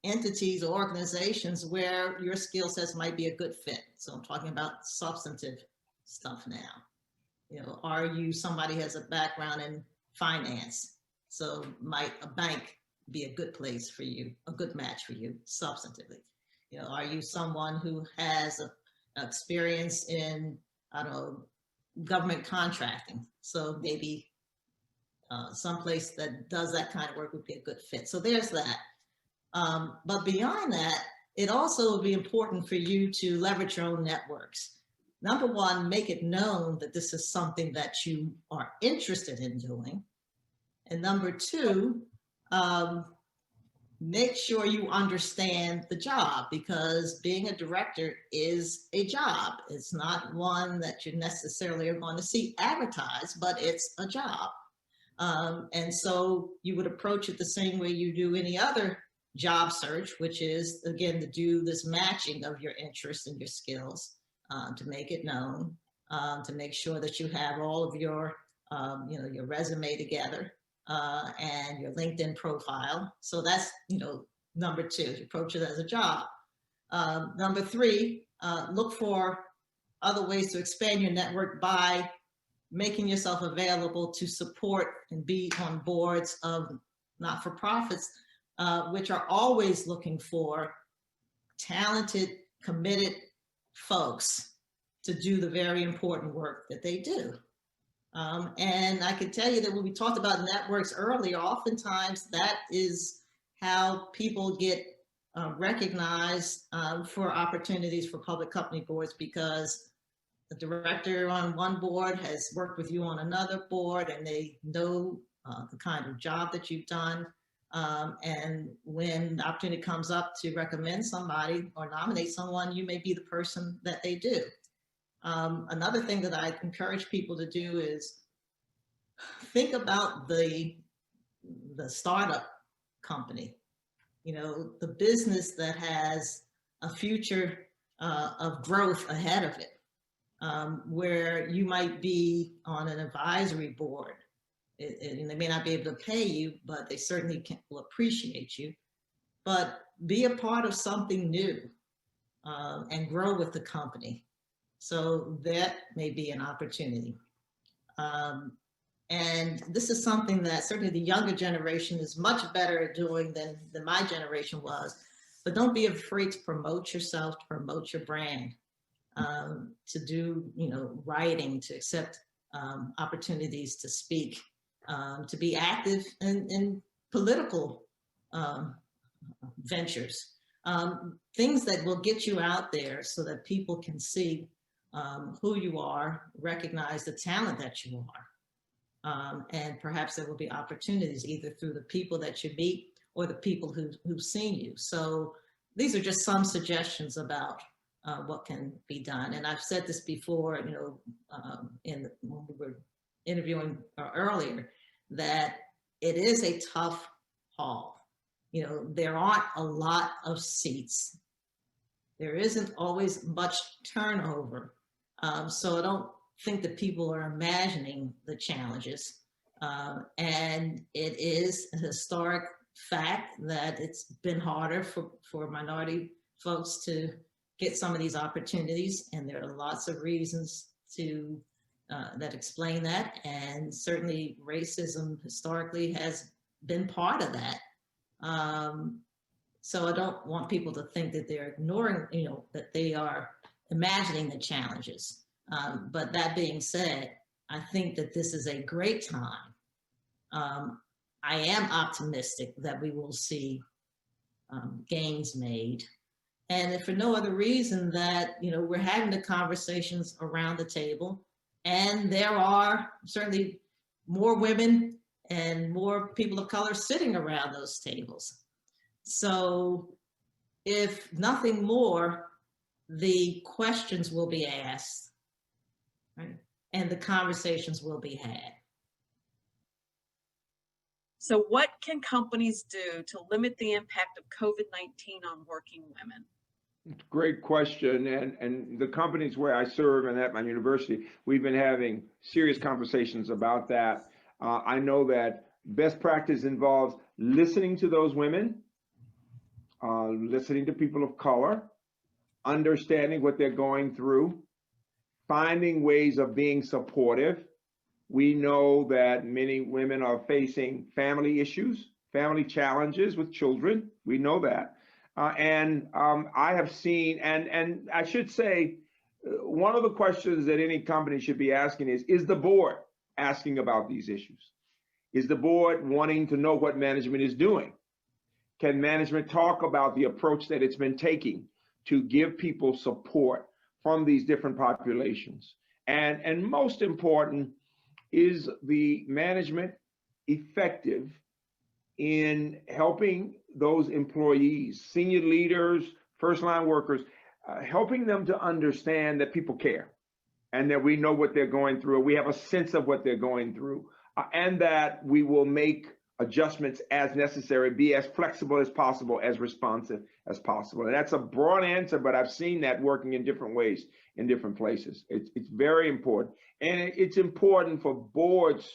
entities or organizations where your skill sets might be a good fit. So I'm talking about substantive stuff now. Are you somebody who has a background in finance? So might a bank be a good place for you, a good match for you substantively? Are you someone who has experience in, I don't know, government contracting? So maybe someplace that does that kind of work would be a good fit. So there's that. But beyond that, it also would be important for you to leverage your own networks. Number one, make it known that this is something that you are interested in doing. And number two, make sure you understand the job, because being a director is a job. It's not one that you necessarily are going to see advertised, but it's a job. And so you would approach it the same way you do any other job search, which is, again, to do this matching of your interests and your skills, to make it known, to make sure that you have all of your, your resume together, and your LinkedIn profile. So that's, number two, you approach it as a job. Number three, look for other ways to expand your network by making yourself available to support and be on boards of not-for-profits, which are always looking for talented, committed folks to do the very important work that they do. And I can tell you that when we talked about networks earlier, oftentimes that is how people get recognized for opportunities for public company boards, because the director on one board has worked with you on another board, and they know the kind of job that you've done. And when the opportunity comes up to recommend somebody or nominate someone, you may be the person that they do. Another thing that I encourage people to do is think about the startup company, the business that has a future of growth ahead of it, where you might be on an advisory board. And they may not be able to pay you, but they certainly will appreciate you. But be a part of something new, and grow with the company. So that may be an opportunity. And this is something that certainly the younger generation is much better at doing than my generation was. But don't be afraid to promote yourself, to promote your brand, to do, writing, to accept opportunities to speak, to be active in political ventures, things that will get you out there so that people can see who you are, recognize the talent that you are. And perhaps there will be opportunities either through the people that you meet or the people who've seen you. So these are just some suggestions about what can be done. And I've said this before, when we were interviewing earlier, that it is a tough haul. There aren't a lot of seats. There isn't always much turnover. So I don't think that people are imagining the challenges. And it is a historic fact that it's been harder for minority folks to get some of these opportunities. And there are lots of reasons that explain that. And certainly racism historically has been part of that. So I don't want people to think that they're ignoring, that they are imagining the challenges. But that being said, I think that this is a great time. I am optimistic that we will see gains made. And if for no other reason that, we're having the conversations around the table, and there are certainly more women and more people of color sitting around those tables. So if nothing more, the questions will be asked, right? And the conversations will be had. So what can companies do to limit the impact of COVID-19 on working women? Great question. And the companies where I serve and at my university, we've been having serious conversations about that. I know that best practice involves listening to those women, listening to people of color, understanding what they're going through, finding ways of being supportive. We know that many women are facing family issues, family challenges with children. We know that. And I have seen, and I should say, one of the questions that any company should be asking is the board asking about these issues? Is the board wanting to know what management is doing? Can management talk about the approach that it's been taking to give people support from these different populations? And most important, is the management effective in helping those employees, senior leaders, first line workers, helping them to understand that people care and that we know what they're going through, or we have a sense of what they're going through. and that we will make adjustments as necessary, be as flexible as possible, as responsive as possible. And that's a broad answer, but I've seen that working in different ways in different places. It's very important. And it's important for boards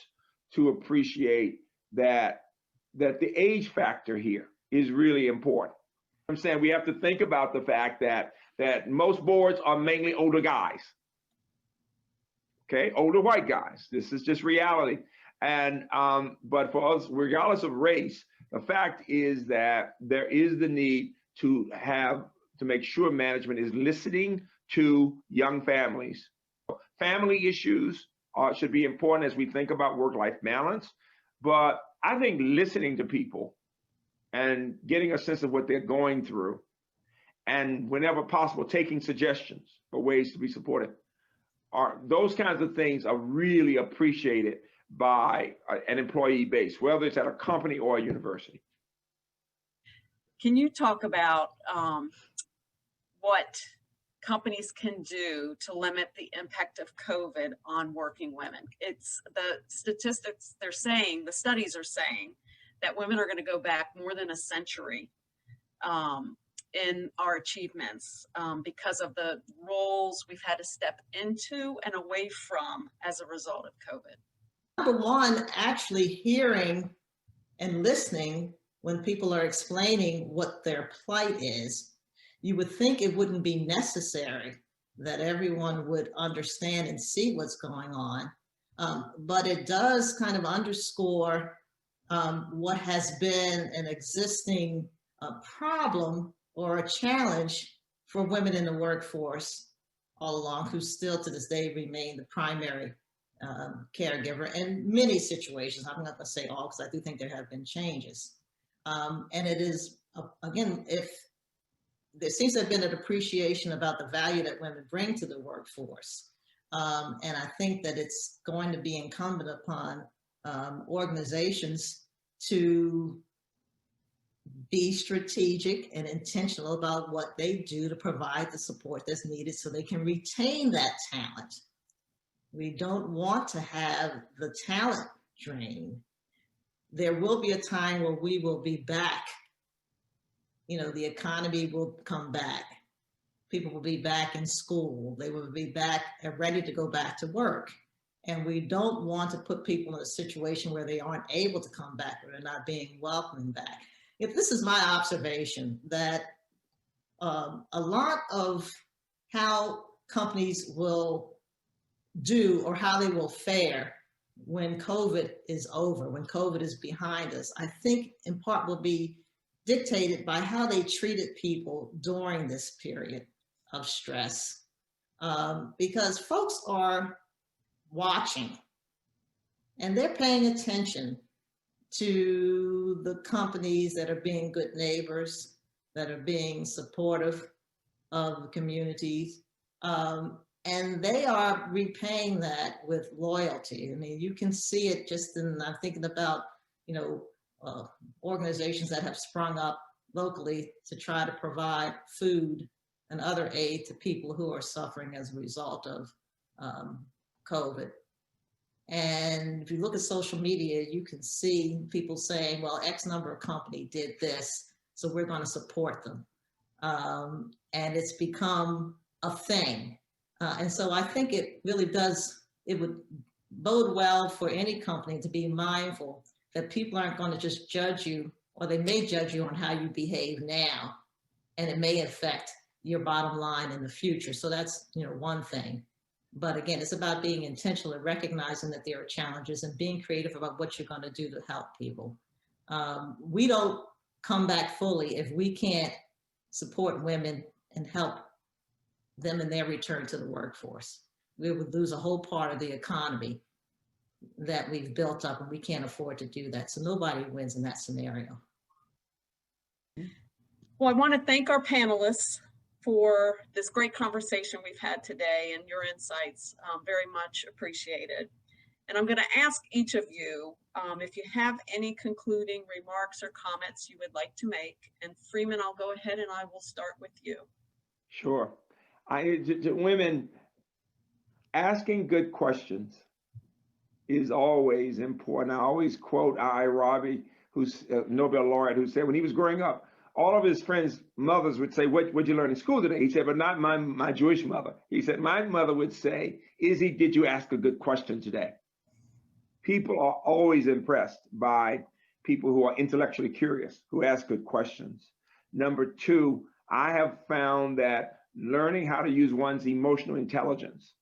to appreciate that the age factor here is really important. I'm saying we have to think about the fact that most boards are mainly older guys. Okay, older white guys. This is just reality. And but for us, regardless of race, the fact is that there is the need to make sure management is listening to young families. Family issues should be important as we think about work-life balance. But I think listening to people and getting a sense of what they're going through, and whenever possible, taking suggestions for ways to be supported, those kinds of things are really appreciated by an employee base, whether it's at a company or a university. Can you talk about what companies can do to limit the impact of COVID on working women? It's the statistics they're saying, the studies are saying that women are going to go back more than a century in our achievements because of the roles we've had to step into and away from as a result of COVID. Number one, actually hearing and listening when people are explaining what their plight is. You would think it wouldn't be necessary that everyone would understand and see what's going on, but it does kind of underscore what has been an existing problem or a challenge for women in the workforce all along, who still to this day remain the primary caregiver in many situations. I'm not going to say all, because I do think there have been changes. And it is, again, if there seems to have been an appreciation about the value that women bring to the workforce. And I think that it's going to be incumbent upon organizations to be strategic and intentional about what they do to provide the support that's needed so they can retain that talent. We don't want to have the talent drain. There will be a time where we will be back. You know, the economy will come back. People will be back in school. They will be back and ready to go back to work. And we don't want to put people in a situation where they aren't able to come back or they're not being welcomed back. If this is my observation, that a lot of how companies will do or how they will fare when COVID is over, when COVID is behind us, I think in part will be dictated by how they treated people during this period of stress. Because folks are watching and they're paying attention to the companies that are being good neighbors, that are being supportive of the communities. And they are repaying that with loyalty. I mean, you can see it just in, I'm thinking about, you know, organizations that have sprung up locally to try to provide food and other aid to people who are suffering as a result of COVID. And if you look at social media, you can see people saying, well, X number of company did this, so we're going to support them. And it's become a thing. And so I think it really does, it would bode well for any company to be mindful that people aren't going to just judge you, or they may judge you on how you behave now, and it may affect your bottom line in the future. So that's, you know, one thing. But again, it's about being intentional and recognizing that there are challenges and being creative about what you're going to do to help people. We don't come back fully if we can't support women and help them in their return to the workforce. We would lose a whole part of the economy that we've built up, and we can't afford to do that. So nobody wins in that scenario. Well, I want to thank our panelists for this great conversation we've had today, and your insights, very much appreciated. And I'm going to ask each of you if you have any concluding remarks or comments you would like to make. And Freeman, I'll go ahead and I will start with you. Sure. To women, asking good questions is always important. I always quote Rabi, who's a Nobel laureate, who said when he was growing up, all of his friends' mothers would say, what'd you learn in school today? He said, but not my Jewish mother. He said, my mother would say, Izzy, did you ask a good question today? People are always impressed by people who are intellectually curious, who ask good questions. Number two, I have found that learning how to use one's emotional intelligence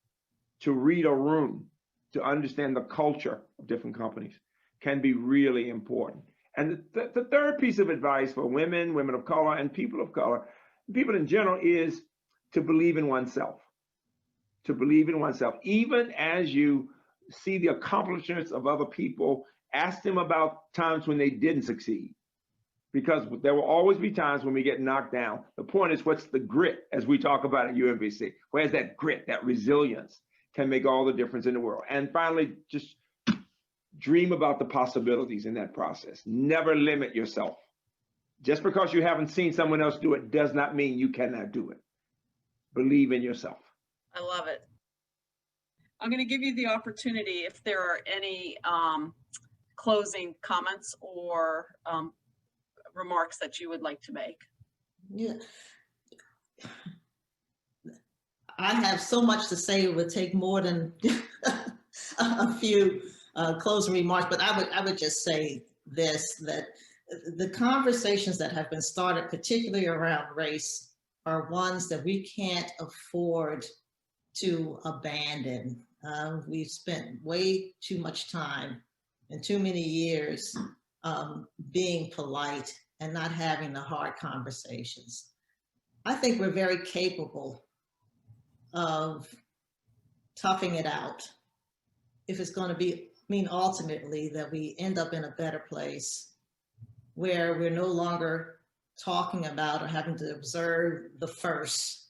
to read a room, to understand the culture of different companies can be really important. And the third piece of advice for women, women of color, and people of color, people in general, is to believe in oneself. To believe in oneself. Even as you see the accomplishments of other people, ask them about times when they didn't succeed. Because there will always be times when we get knocked down. The point is, what's the grit, as we talk about at UMBC? Where's that grit, that resilience can make all the difference in the world? And finally, just dream about the possibilities in that process. Never limit yourself. Just because you haven't seen someone else do it does not mean you cannot do it. Believe in yourself. I love it. I'm going to give you the opportunity if there are any closing comments or remarks that you would like to make. Yeah. I have so much to say, it would take more than a few closing remarks, but I would just say this, that the conversations that have been started, particularly around race, are ones that we can't afford to abandon. We've spent way too much time and too many years being polite and not having the hard conversations. I think we're very capable of toughing it out if it's going to mean ultimately that we end up in a better place where we're no longer talking about or having to observe the first,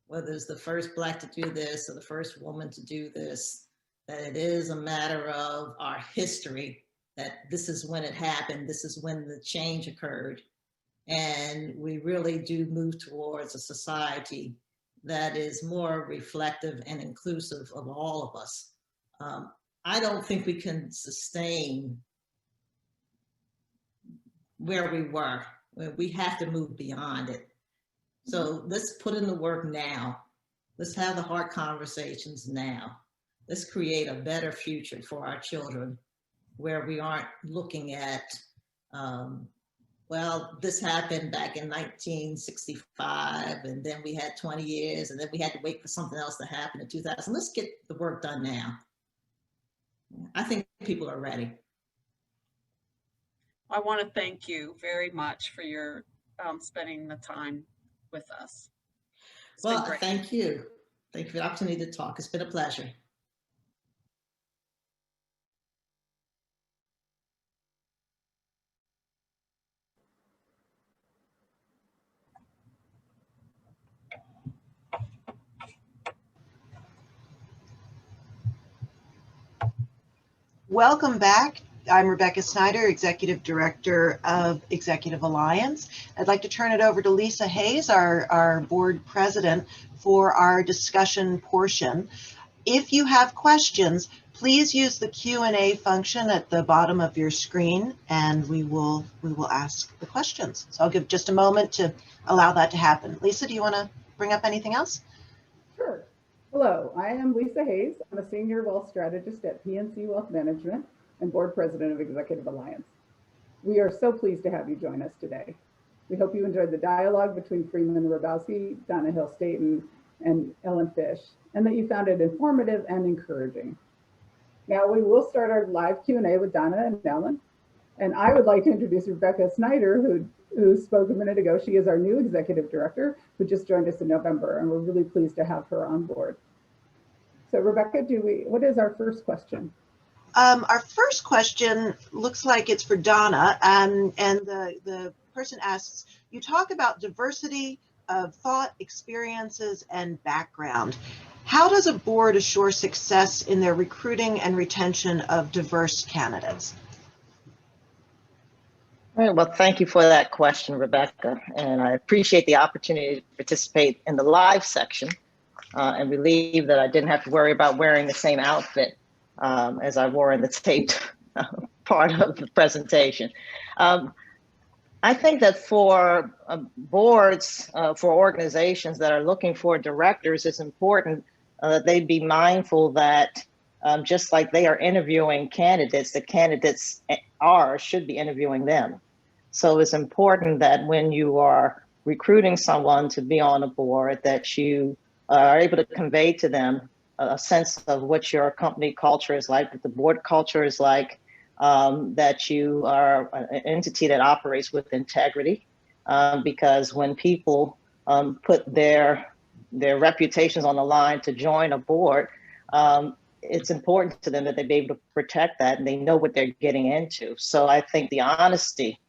whether it's the first Black to do this or the first woman to do this, that it is a matter of our history, that this is when it happened, this is when the change occurred. And we really do move towards a society that is more reflective and inclusive of all of us. I don't think we can sustain where we were. We have to move beyond it. So let's put in the work now. Let's have the hard conversations now. Let's create a better future for our children where we aren't looking at, well, this happened back in 1965, and then we had 20 years, and then we had to wait for something else to happen in 2000. Let's get the work done now. I think people are ready. I want to thank you very much for your spending the time with us. Well, thank you. Thank you for the opportunity to talk. It's been a pleasure. Welcome back. I'm Rebecca Snyder, Executive Director of Executive Alliance. I'd like to turn it over to Lisa Hayes, our board president, for our discussion portion. If you have questions, please use the Q&A function at the bottom of your screen, and we will ask the questions. So I'll give just a moment to allow that to happen. Lisa, do you want to bring up anything else? Sure. Hello, I am Lisa Hayes. I'm a Senior Wealth Strategist at PNC Wealth Management and Board President of Executive Alliance. We are so pleased to have you join us today. We hope you enjoyed the dialogue between Freeman Hrabowski, Donna Hill Staton, and Ellen Fish, and that you found it informative and encouraging. Now we will start our live Q&A with Donna and Ellen, and I would like to introduce Rebecca Snyder, who spoke a minute ago. She is our new Executive Director who just joined us in November, and we're really pleased to have her on board. So Rebecca, what is our first question? Our first question looks like it's for Donna, and the person asks, you talk about diversity of thought, experiences, and background. How does a board assure success in their recruiting and retention of diverse candidates? All right, well, thank you for that question, Rebecca, and I appreciate the opportunity to participate in the live section and relieve that I didn't have to worry about wearing the same outfit as I wore in the taped part of the presentation. I think that for boards, for organizations that are looking for directors, it's important that they be mindful that just like they are interviewing candidates, the candidates should be interviewing them. So it's important that when you are recruiting someone to be on a board, that you are able to convey to them a sense of what your company culture is like, what the board culture is like, that you are an entity that operates with integrity, because when people put their reputations on the line to join a board, it's important to them that they be able to protect that and they know what they're getting into. So I think the honesty,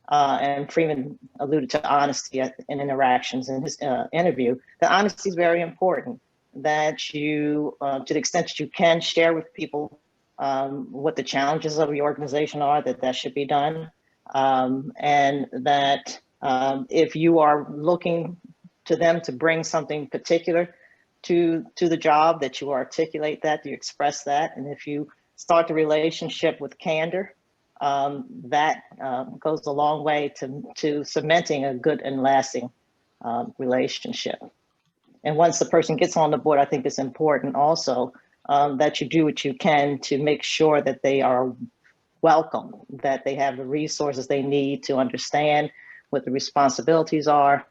and Freeman alluded to honesty in interactions in his interview, the honesty is very important, that you, to the extent that you can share with people what the challenges of your organization are, that should be done. And that if you are looking to them to bring something particular to the job, that you articulate that, you express that. And if you start the relationship with candor, that goes a long way to cementing a good and lasting relationship. And once the person gets on the board, I think it's important also that you do what you can to make sure that they are welcome, that they have the resources they need to understand what the responsibilities are,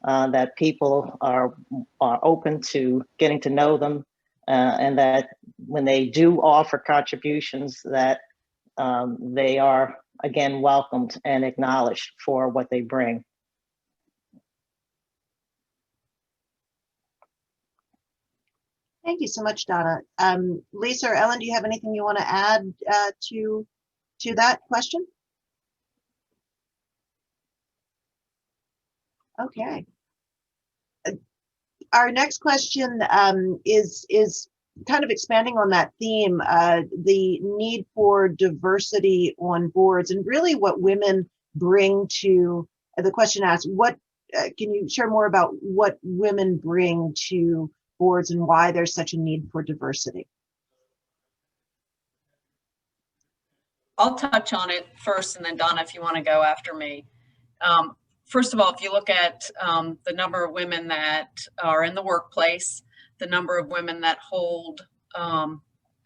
that people are open to getting to know them, and that when they do offer contributions, that they are, again, welcomed and acknowledged for what they bring. Thank you so much, Donna. Lisa or Ellen, do you have anything you want to add to that question? Okay. Our next question is kind of expanding on that theme, the need for diversity on boards, and really what women bring to, the question asks, what can you share more about what women bring to boards and why there's such a need for diversity? I'll touch on it first, and then Donna, if you want to go after me. First of all, if you look at the number of women that are in the workplace, the number of women that hold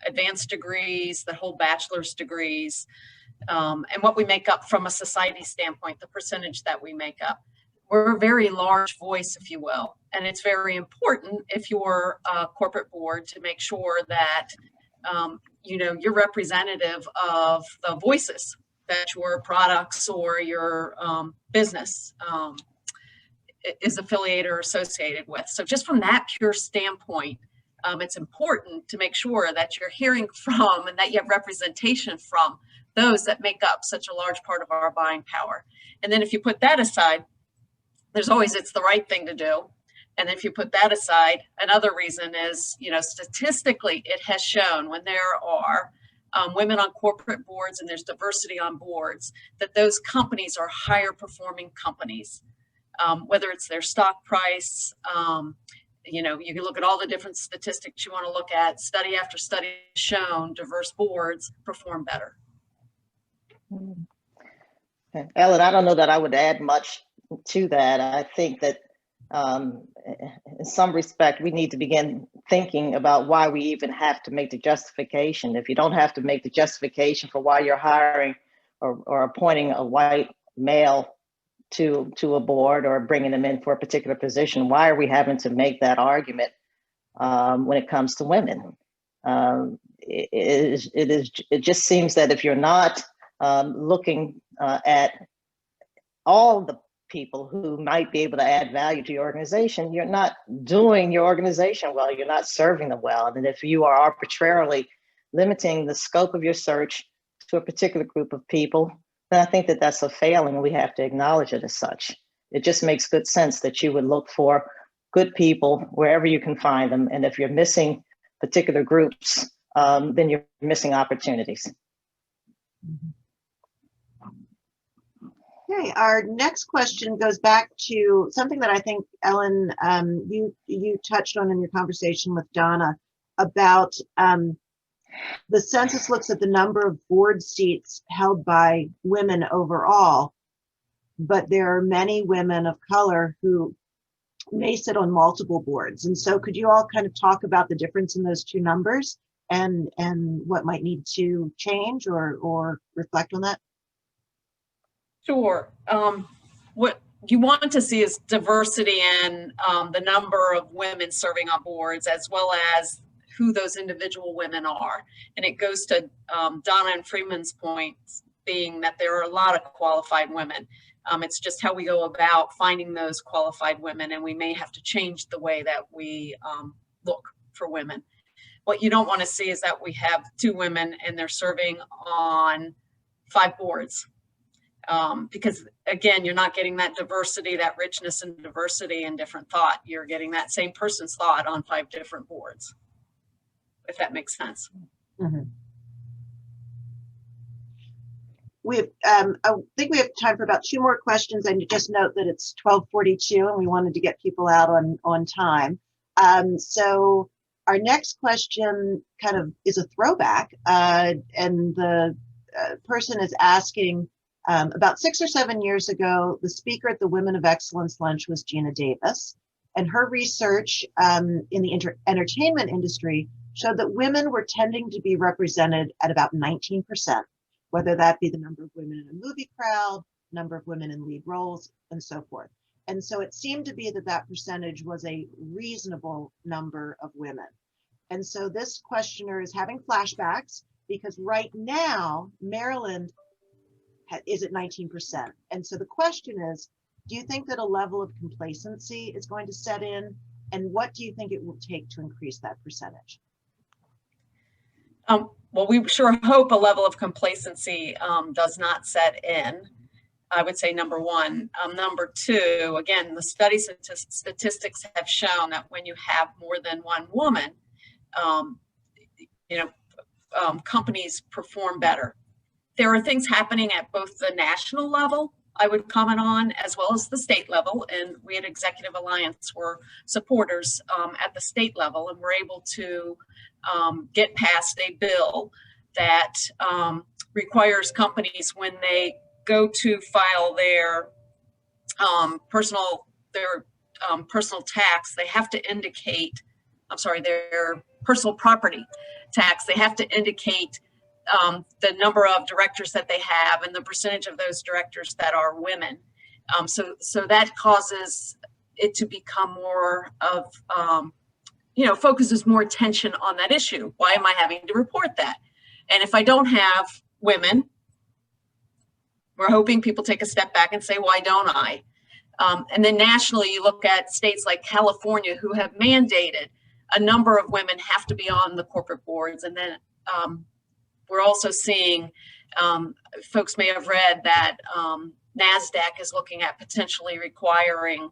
advanced degrees, that hold bachelor's degrees, and what we make up from a society standpoint, the percentage that we make up. We're a very large voice, if you will, and it's very important if you're a corporate board to make sure that you know, you're representative of the voices that your products or your business is affiliated or associated with. So just from that pure standpoint, it's important to make sure that you're hearing from and that you have representation from those that make up such a large part of our buying power. And then if you put that aside, there's always, it's the right thing to do. And if you put that aside, another reason is, you know, statistically, it has shown when there are women on corporate boards and there's diversity on boards, that those companies are higher performing companies, whether it's their stock price. You know, you can look at all the different statistics you want to look at. Study after study has shown diverse boards perform better. Ellen, I don't know that I would add much to that. I think that in some respect, we need to begin thinking about why we even have to make the justification. If you don't have to make the justification for why you're hiring or appointing a white male to a board or bringing them in for a particular position, why are we having to make that argument when it comes to women? It just seems that if you're not looking at all the people who might be able to add value to your organization, you're not doing your organization well, you're not serving them well. And if you are arbitrarily limiting the scope of your search to a particular group of people, then I think that that's a failing. We have to acknowledge it as such. It just makes good sense that you would look for good people wherever you can find them. And if you're missing particular groups, then you're missing opportunities. Okay, our next question goes back to something that I think, Ellen, you touched on in your conversation with Donna about the census looks at the number of board seats held by women overall, but there are many women of color who may sit on multiple boards. And so could you all kind of talk about the difference in those two numbers and what might need to change or reflect on that? Sure. What you want to see is diversity in the number of women serving on boards, as well as who those individual women are. And it goes to Donna and Freeman's point, being that there are a lot of qualified women. It's just how we go about finding those qualified women, and we may have to change the way that we look for women. What you don't want to see is that we have 2 women and they're serving on 5 boards. Because again, you're not getting that diversity, that richness and diversity and different thought. You're getting that same person's thought on 5 different boards, if that makes sense. Mm-hmm. I think we have time for about 2 more questions, and just note that it's 12:42 and we wanted to get people out on time. So our next question kind of is a throwback, and the person is asking, about 6 or 7 years ago, the speaker at the Women of Excellence lunch was Gina Davis, and her research in the entertainment industry showed that women were tending to be represented at about 19%, whether that be the number of women in a movie crowd, number of women in lead roles, and so forth. And so it seemed to be that that percentage was a reasonable number of women. And so this questioner is having flashbacks because right now, Maryland is at 19%. And so the question is, do you think that a level of complacency is going to set in? And what do you think it will take to increase that percentage? Well, we sure hope a level of complacency does not set in. I would say number one. Number two, again, the studies and statistics have shown that when you have more than one woman, companies perform better. There are things happening at both the national level, I would comment on, as well as the state level. And we at Executive Alliance were supporters at the state level, and we're able to get past a bill that requires companies, when they go to file their personal tax, they have to indicate, their personal property tax, they have to indicate the number of directors that they have and the percentage of those directors that are women. So that causes it to become more of, focuses more attention on that issue. Why am I having to report that? And if I don't have women, we're hoping people take a step back and say, why don't I? And then nationally, you look at states like California, who have mandated a number of women have to be on the corporate boards. And then we're also seeing, folks may have read that NASDAQ is looking at potentially requiring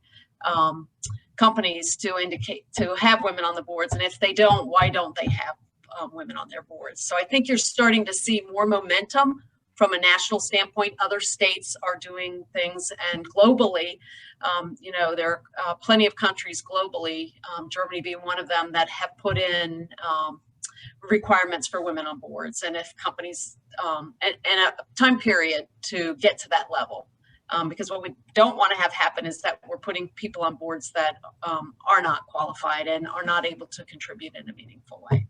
companies to have women on the boards. And if they don't, why don't they have women on their boards? So I think you're starting to see more momentum from a national standpoint. Other states are doing things, and globally, there are plenty of countries globally, Germany being one of them, that have put in requirements for women on boards, and if companies and a time period to get to that level, because what we don't want to have happen is that we're putting people on boards that are not qualified and are not able to contribute in a meaningful way.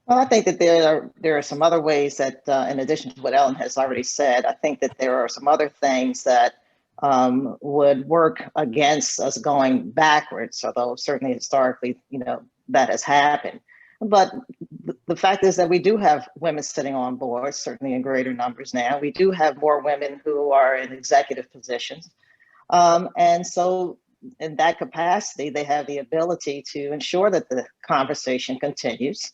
Well, I think that there are some other ways that, in addition to what Ellen has already said, I think that there are some other things that would work against us going backwards, although certainly historically, that has happened. But the fact is that we do have women sitting on boards, certainly in greater numbers now. We do have more women who are in executive positions. And so in that capacity, they have the ability to ensure that the conversation continues.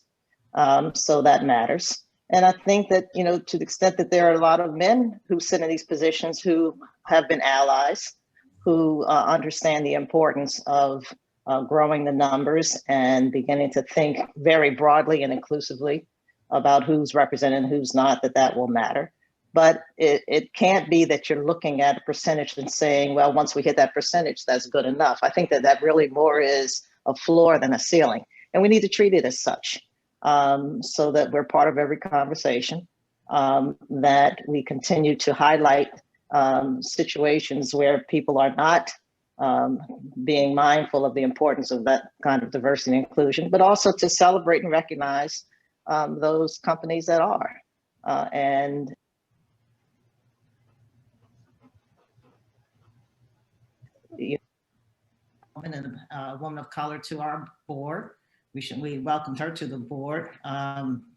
So that matters. And I think that, to the extent that there are a lot of men who sit in these positions who have been allies, who understand the importance of growing the numbers and beginning to think very broadly and inclusively about who's represented and who's not, that will matter. But it can't be that you're looking at a percentage and saying, well, once we hit that percentage, that's good enough. I think that really more is a floor than a ceiling. and we need to treat it as such, so that we're part of every conversation, that we continue to highlight situations where people are not being mindful of the importance of that kind of diversity and inclusion, but also to celebrate and recognize those companies that are. And woman and a woman of color to our board. We welcomed her to the board.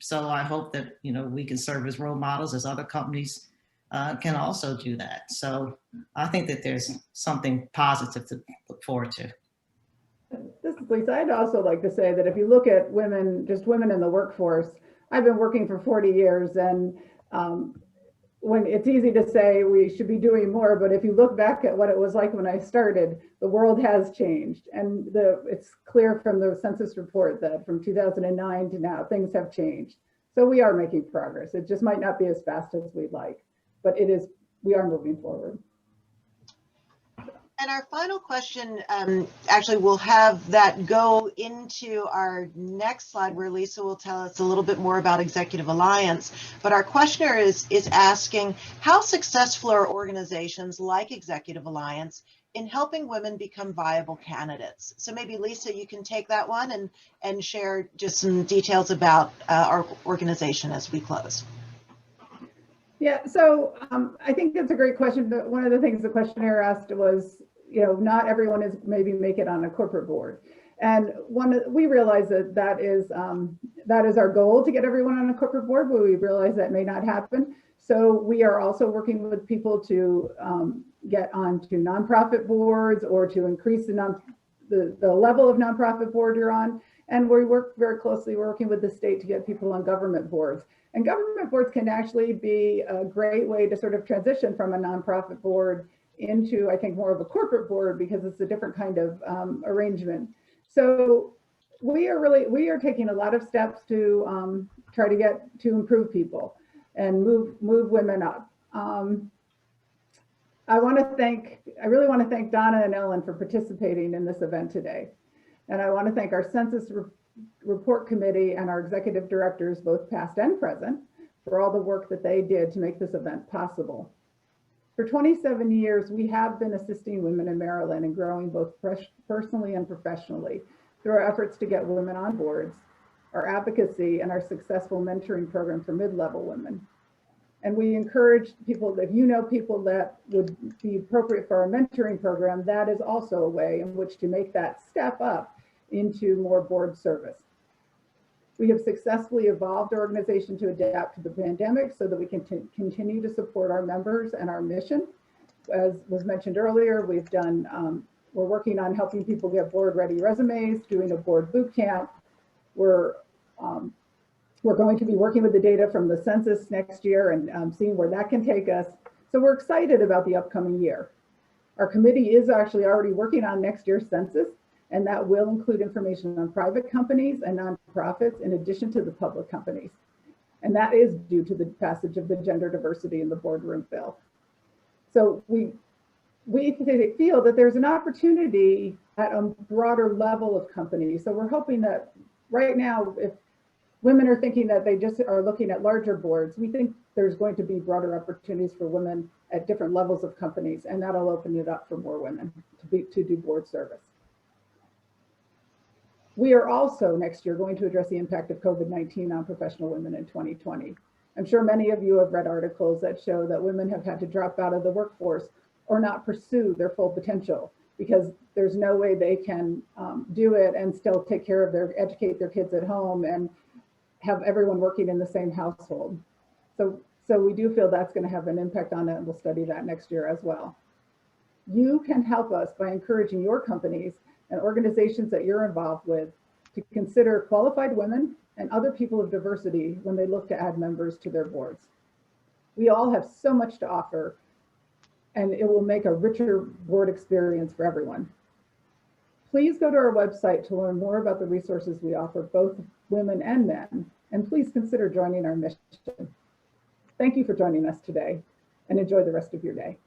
So I hope that, you know, we can serve as role models as other companies can also do that. So I think that there's something positive to look forward to. This is Lisa. I'd also like to say that if you look at women, just women in the workforce, I've been working for 40 years, and when it's easy to say we should be doing more, but if you look back at what it was like when I started, the world has changed. And it's clear from the census report that from 2009 to now, things have changed. So we are making progress. It just might not be as fast as we'd like, but we are moving forward. And our final question, actually, we'll have that go into our next slide where Lisa will tell us a little bit more about Executive Alliance. But our questioner is asking, how successful are organizations like Executive Alliance in helping women become viable candidates? So maybe Lisa, you can take that one and share just some details about our organization as we close. Yeah, so I think that's a great question. But one of the things the questionnaire asked was, you know, not everyone is maybe make it on a corporate board. And we realize that is our goal, to get everyone on a corporate board, but we realize that may not happen. So we are also working with people to get onto nonprofit boards or to increase the level of nonprofit board you're on. And we work very closely working with the state to get people on government boards. And government boards can actually be a great way to sort of transition from a nonprofit board into, I think, more of a corporate board, because it's a different kind of arrangement. So we are taking a lot of steps to try to improve people and move women up. I really want to thank Donna and Ellen for participating in this event today. And I want to thank our Census Report Committee and our executive directors, both past and present, for all the work that they did to make this event possible. For 27 years, we have been assisting women in Maryland and growing both personally and professionally through our efforts to get women on boards, our advocacy, and our successful mentoring program for mid-level women. And we encourage people, if you know people that would be appropriate for our mentoring program, that is also a way in which to make that step up into more board service. We have successfully evolved our organization to adapt to the pandemic so that we can continue to support our members and our mission. As was mentioned earlier, we're working on helping people get board-ready resumes, doing a board boot camp. We're going to be working with the data from the census next year and seeing where that can take us. So we're excited about the upcoming year. Our committee is actually already working on next year's census, and that will include information on private companies and nonprofits in addition to the public companies. And that is due to the passage of the gender diversity in the boardroom bill. So we feel that there's an opportunity at a broader level of companies. So we're hoping that right now, if women are thinking that they just are looking at larger boards, we think there's going to be broader opportunities for women at different levels of companies, and that'll open it up for more women to do board service. We are also next year going to address the impact of COVID-19 on professional women in 2020. I'm sure many of you have read articles that show that women have had to drop out of the workforce or not pursue their full potential because there's no way they can do it and still educate their kids at home and have everyone working in the same household. So we do feel that's going to have an impact on it, and we'll study that next year as well. You can help us by encouraging your companies and organizations that you're involved with to consider qualified women and other people of diversity when they look to add members to their boards. We all have so much to offer, and it will make a richer board experience for everyone. Please go to our website to learn more about the resources we offer both women and men, and please consider joining our mission. Thank you for joining us today, and enjoy the rest of your day.